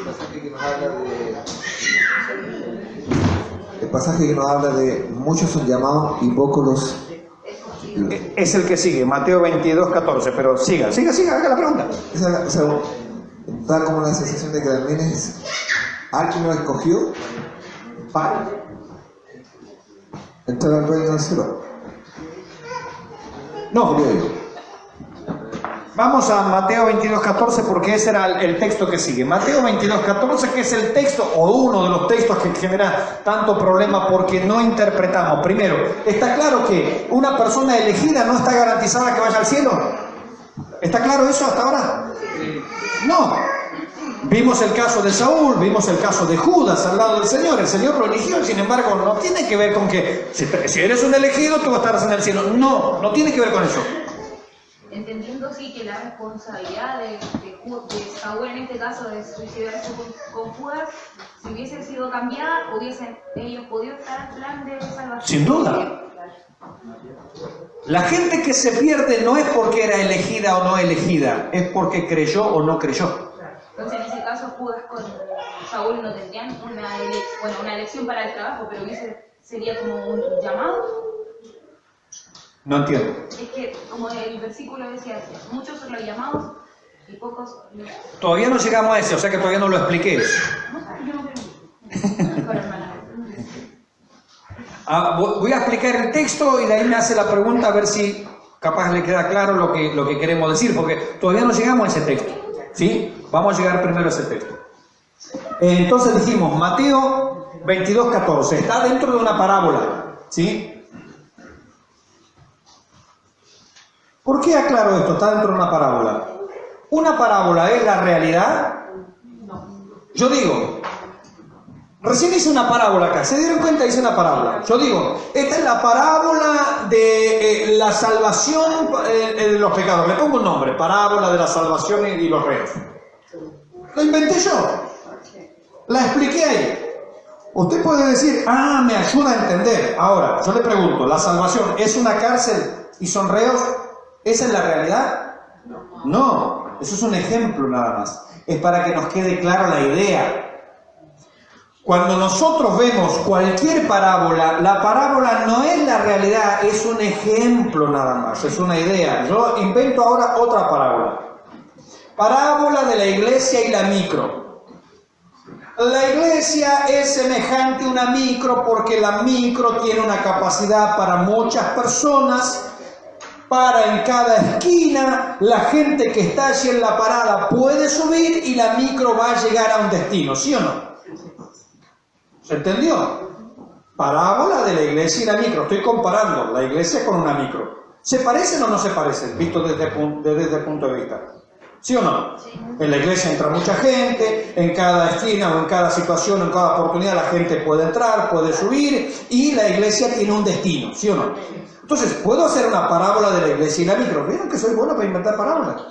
[SPEAKER 3] nos habla de muchos son llamados y pocos los...
[SPEAKER 1] Es el que sigue, Mateo 22, 14, pero siga, haga la pregunta.
[SPEAKER 3] O sea, da como la sensación de que también es alguien lo escogió para entrar al reino del cielo.
[SPEAKER 1] No. Vamos a Mateo 22, 14 porque ese era el texto que sigue. Mateo 22, 14, que es el texto o uno de los textos que genera tanto problema porque no interpretamos. Primero, ¿está claro que una persona elegida no está garantizada que vaya al cielo? ¿Está claro eso hasta ahora? No. Vimos el caso de Saúl, vimos el caso de Judas al lado del Señor. El Señor lo eligió, sin embargo, no tiene que ver con que si eres un elegido, tú estarás en el cielo. No tiene que ver con eso.
[SPEAKER 5] Entendiendo sí que la responsabilidad de Saúl en este caso de suicidarse con Judas, si hubiese sido cambiada, hubiesen ellos podido estar en plan de salvación.
[SPEAKER 1] Sin duda. La gente que se pierde no es porque era elegida o no elegida, es porque creyó o no creyó.
[SPEAKER 5] Entonces en ese caso Judas con Saúl no tendrían una elección para el trabajo, pero sería como un llamado.
[SPEAKER 1] No entiendo.
[SPEAKER 5] Es que, como el versículo decía, muchos son los llamados y pocos los...
[SPEAKER 1] Todavía no llegamos a ese, o sea que todavía no lo expliqué.
[SPEAKER 5] Yo no creo.
[SPEAKER 1] Voy a explicar el texto y de ahí me hace la pregunta a ver si capaz le queda claro lo que queremos decir, porque todavía no llegamos a ese texto. ¿Sí? Vamos a llegar primero a ese texto. Entonces dijimos, Mateo 22, 14, está dentro de una parábola. ¿Sí? ¿Por qué aclaro esto? Está dentro de una parábola. ¿Una parábola es la realidad? Yo digo, recién hice una parábola acá. ¿Se dieron cuenta? Hice una parábola. Yo digo, esta es la parábola de la salvación de los pecados. Le pongo un nombre, parábola de la salvación y los reos. Lo inventé yo. La expliqué ahí. Usted puede decir, me ayuda a entender. Ahora, yo le pregunto, ¿la salvación es una cárcel y son reos? ¿Esa es la realidad? No, eso es un ejemplo nada más. Es para que nos quede clara la idea. Cuando nosotros vemos cualquier parábola, la parábola no es la realidad, es un ejemplo nada más, es una idea. Yo invento ahora otra parábola. Parábola de la iglesia y la micro. La iglesia es semejante a una micro porque la micro tiene una capacidad para muchas personas. Para en cada esquina, la gente que está allí en la parada puede subir y la micro va a llegar a un destino, ¿sí o no? ¿Se entendió? Parábola de la iglesia y la micro. Estoy comparando la iglesia con una micro. ¿Se parecen o no se parecen? Visto desde el punto de vista. ¿Sí o no? En la iglesia entra mucha gente, en cada esquina o en cada situación, en cada oportunidad la gente puede entrar, puede subir y la iglesia tiene un destino, ¿sí o no? Entonces, ¿puedo hacer una parábola de la iglesia y la micro? ¿Vieron que soy bueno para inventar parábolas?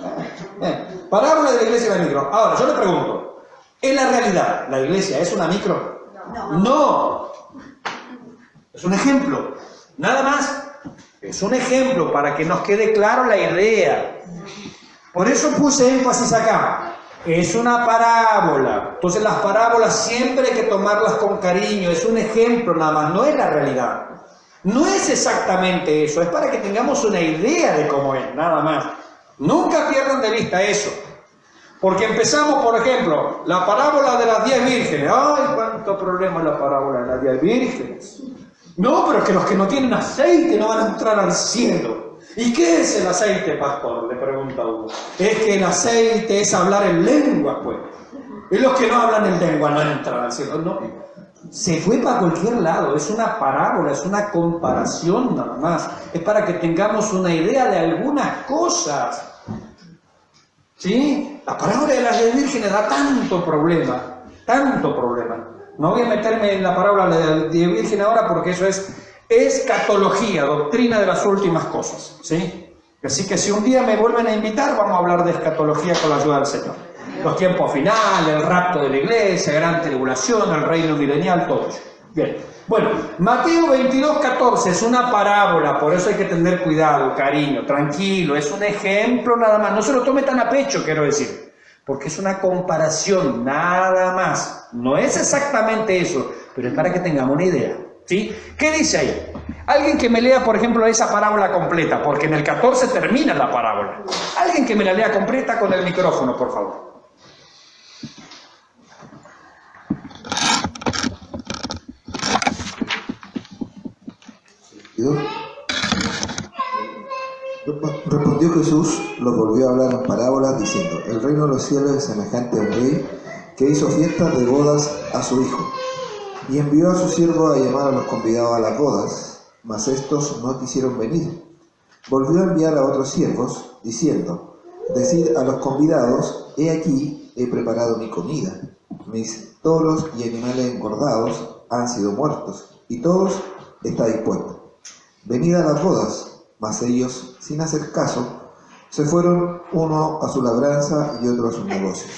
[SPEAKER 1] Parábola de la iglesia y la micro. Ahora, yo le pregunto, ¿en la realidad la iglesia es una micro? No. Es un ejemplo. Nada más. Es un ejemplo para que nos quede claro la idea. Por eso puse énfasis acá. Es una parábola. Entonces las parábolas siempre hay que tomarlas con cariño. Es un ejemplo nada más, no es la realidad. No es exactamente eso, es para que tengamos una idea de cómo es, nada más. Nunca pierdan de vista eso. Porque empezamos, por ejemplo, la parábola de las 10 vírgenes. ¡Ay, cuánto problema la parábola de las 10 vírgenes! No, pero es que los que no tienen aceite no van a entrar al cielo. ¿Y qué es el aceite, pastor? Le pregunta uno. Es que el aceite es hablar en lengua, pues. Y los que no hablan en lengua no entran al cielo. No, se fue para cualquier lado. Es una parábola, es una comparación nada más. Es para que tengamos una idea de algunas cosas. ¿Sí? La parábola de las 10 vírgenes da tanto problema, tanto problema. No voy a meterme en la parábola de las 10 vírgenes ahora porque eso es escatología, doctrina de las últimas cosas, ¿sí? Así que si un día me vuelven a invitar, vamos a hablar de escatología con la ayuda del Señor. Los tiempos finales, el rapto de la iglesia, gran tribulación, el reino milenial, todo eso. Bien. Bueno, Mateo 22:14 es una parábola, por eso hay que tener cuidado, cariño, tranquilo, es un ejemplo nada más. No se lo tome tan a pecho, quiero decir. Porque es una comparación, nada más. No es exactamente eso, pero es para que tengamos una idea. ¿Sí? ¿Qué dice ahí? Alguien que me lea, por ejemplo, esa parábola completa, porque en el 14 termina la parábola. Alguien que me la lea completa con el micrófono, por favor.
[SPEAKER 6] Respondió Jesús, los volvió a hablar en parábolas, diciendo: el reino de los cielos es semejante a un rey que hizo fiestas de bodas a su hijo, y envió a su siervo a llamar a los convidados a las bodas, mas estos no quisieron venir. Volvió a enviar a otros siervos, diciendo: decid a los convidados, he aquí, he preparado mi comida, mis toros y animales engordados han sido muertos, y todos está dispuesto. Venid a las bodas. Mas ellos, sin hacer caso, se fueron uno a su labranza y otro a sus negocios.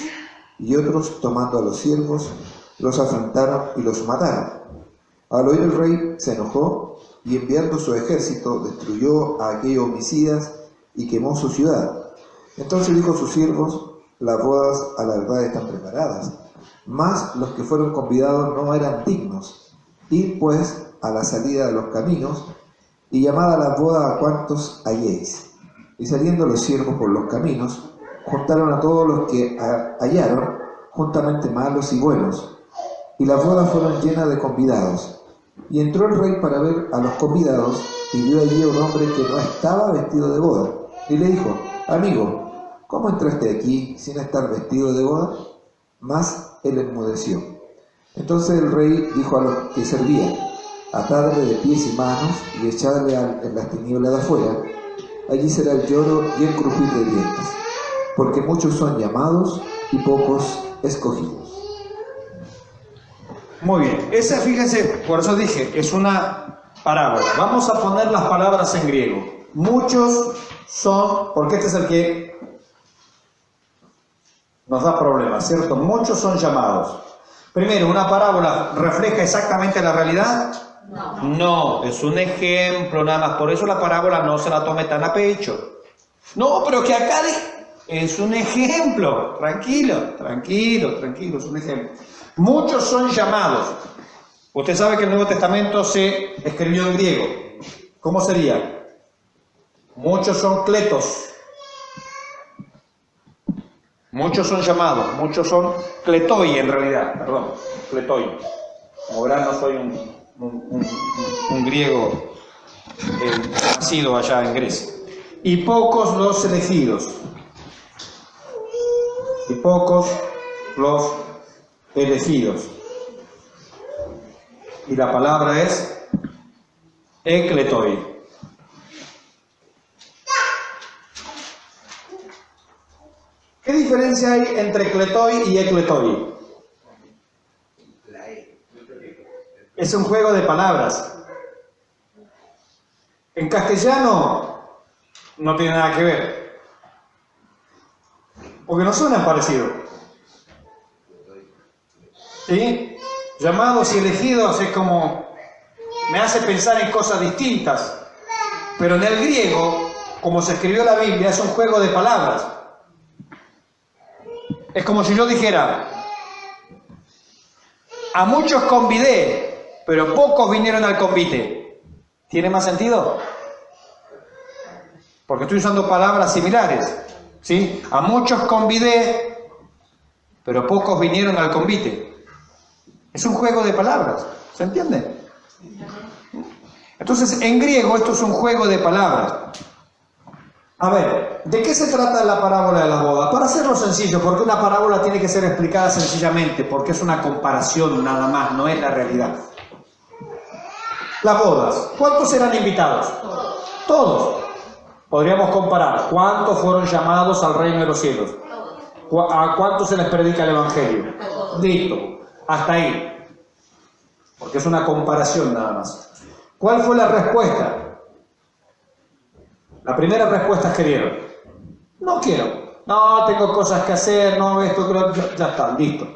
[SPEAKER 6] Y otros, tomando a los siervos, los afrentaron y los mataron. Al oír el rey, se enojó y enviando su ejército, destruyó a aquellos homicidas y quemó su ciudad. Entonces dijo a sus siervos: las bodas a la verdad están preparadas, mas los que fueron convidados no eran dignos. Id pues a la salida de los caminos, y llamad a las bodas a cuantos halléis. Y saliendo los siervos por los caminos, juntaron a todos los que hallaron, juntamente malos y buenos. Y las bodas fueron llenas de convidados. Y entró el rey para ver a los convidados, y vio allí a un hombre que no estaba vestido de boda. Y le dijo: amigo, ¿cómo entraste aquí sin estar vestido de boda? Mas él enmudeció. Entonces el rey dijo a los que servían: atadle de pies y manos y echadle en las tinieblas de afuera. Allí será el lloro y el crujir de dientes, porque muchos son llamados y pocos escogidos.
[SPEAKER 1] Muy bien, esa, fíjense, por eso dije, es una parábola. Vamos a poner las palabras en griego. Muchos son, porque este es el que nos da problemas, ¿cierto? Muchos son llamados. Primero, ¿una parábola refleja exactamente la realidad? No, es un ejemplo nada más. Por eso la parábola no se la tome tan a pecho. No, pero que acá es un ejemplo. Tranquilo, es un ejemplo. Muchos son llamados. Usted sabe que el Nuevo Testamento se escribió en griego. ¿Cómo sería? Muchos son kletos. Muchos son llamados, muchos son kletoi en realidad, perdón, kletoi. Como verán, no soy un griego nacido allá en Grecia. Y pocos los elegidos. Y pocos los elegidos. Y la palabra es ekletoi. ¿Qué diferencia hay entre cletoi y ekletoi? Es un juego de palabras. En castellano no tiene nada que ver, porque no suenan parecidos. ¿Sí? Llamados y elegidos es como, me hace pensar en cosas distintas, pero en el griego, como se escribió la Biblia, es un juego de palabras. Es como si yo dijera, a muchos convidé, pero pocos vinieron al convite. ¿Tiene más sentido? Porque estoy usando palabras similares. ¿Sí? A muchos convidé, pero pocos vinieron al convite. Es un juego de palabras. ¿Se entiende? Entonces, en griego esto es un juego de palabras. A ver, ¿de qué se trata la parábola de las bodas? Para hacerlo sencillo, porque una parábola tiene que ser explicada sencillamente, porque es una comparación nada más, no es la realidad. Las bodas, ¿cuántos eran invitados? Todos. Podríamos comparar, ¿cuántos fueron llamados al reino de los cielos? ¿A cuántos se les predica el evangelio? Listo, hasta ahí. Porque es una comparación nada más. ¿Cuál fue la respuesta? La primera respuesta que dieron: no quiero, no, tengo cosas que hacer, no, esto, ya está, listo.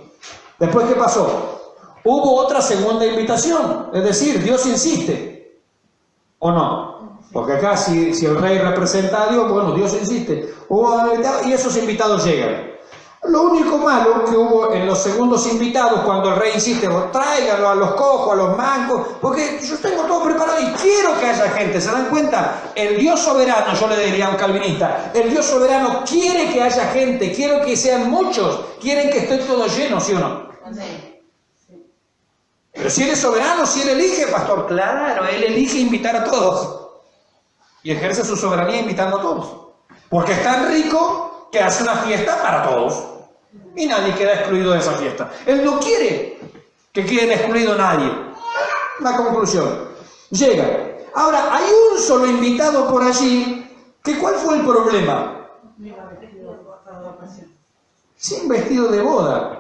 [SPEAKER 1] Después, ¿qué pasó? Hubo otra segunda invitación, es decir, Dios insiste, ¿o no? Porque acá si el rey representa a Dios, bueno, Dios insiste, y esos invitados llegan. Lo único malo que hubo en los segundos invitados, cuando el rey insiste, tráiganlo a los cojos, a los mancos, porque yo tengo todo preparado y quiero que haya gente. ¿Se dan cuenta? El Dios soberano, yo le diría a un calvinista, el Dios soberano quiere que haya gente, quiere que sean muchos, quieren que esté todo lleno, ¿sí o no? Sí. Pero si Él es soberano, si Él elige, pastor, claro, Él elige invitar a todos. Y ejerce su soberanía invitando a todos. Porque es tan rico que hace una fiesta para todos. Y nadie queda excluido de esa fiesta. Él no quiere que quede excluido nadie. La conclusión. Llega. Ahora, hay un solo invitado por allí. ¿Cuál fue el problema? Sin vestido de boda.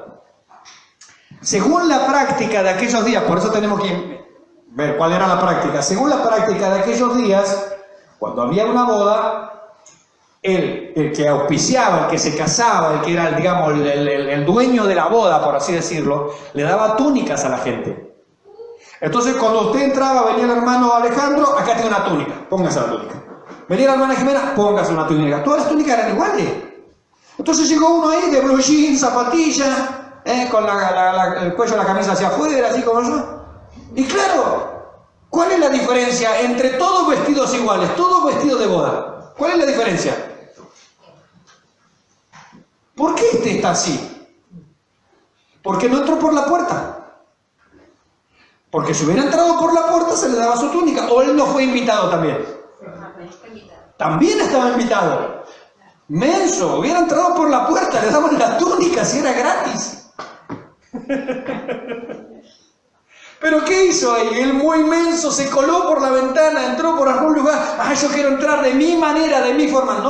[SPEAKER 1] Según la práctica de aquellos días, por eso tenemos que ver cuál era la práctica. Según la práctica de aquellos días, cuando había una boda, el que auspiciaba, el que se casaba, el que era, digamos, el dueño de la boda, por así decirlo, le daba túnicas a la gente. Entonces, cuando usted entraba, venía el hermano Alejandro, acá tiene una túnica, póngase la túnica. Venía la hermana Jimena, póngase una túnica. Todas las túnicas eran iguales. Entonces llegó uno ahí de blue jean, zapatilla, con el cuello de la camisa hacia afuera, así como yo. Y claro, ¿cuál es la diferencia entre todos vestidos iguales, todos vestidos de boda? ¿Cuál es la diferencia? ¿Por qué este está así? Porque no entró por la puerta. Porque si hubiera entrado por la puerta se le daba su túnica. ¿O él no fue invitado también? También estaba invitado. Menso, hubiera entrado por la puerta, le daban la túnica si era gratis. ¿Pero qué hizo ahí? El muy menso se coló por la ventana, entró por algún lugar. Ah, yo quiero entrar de mi manera, de mi forma. No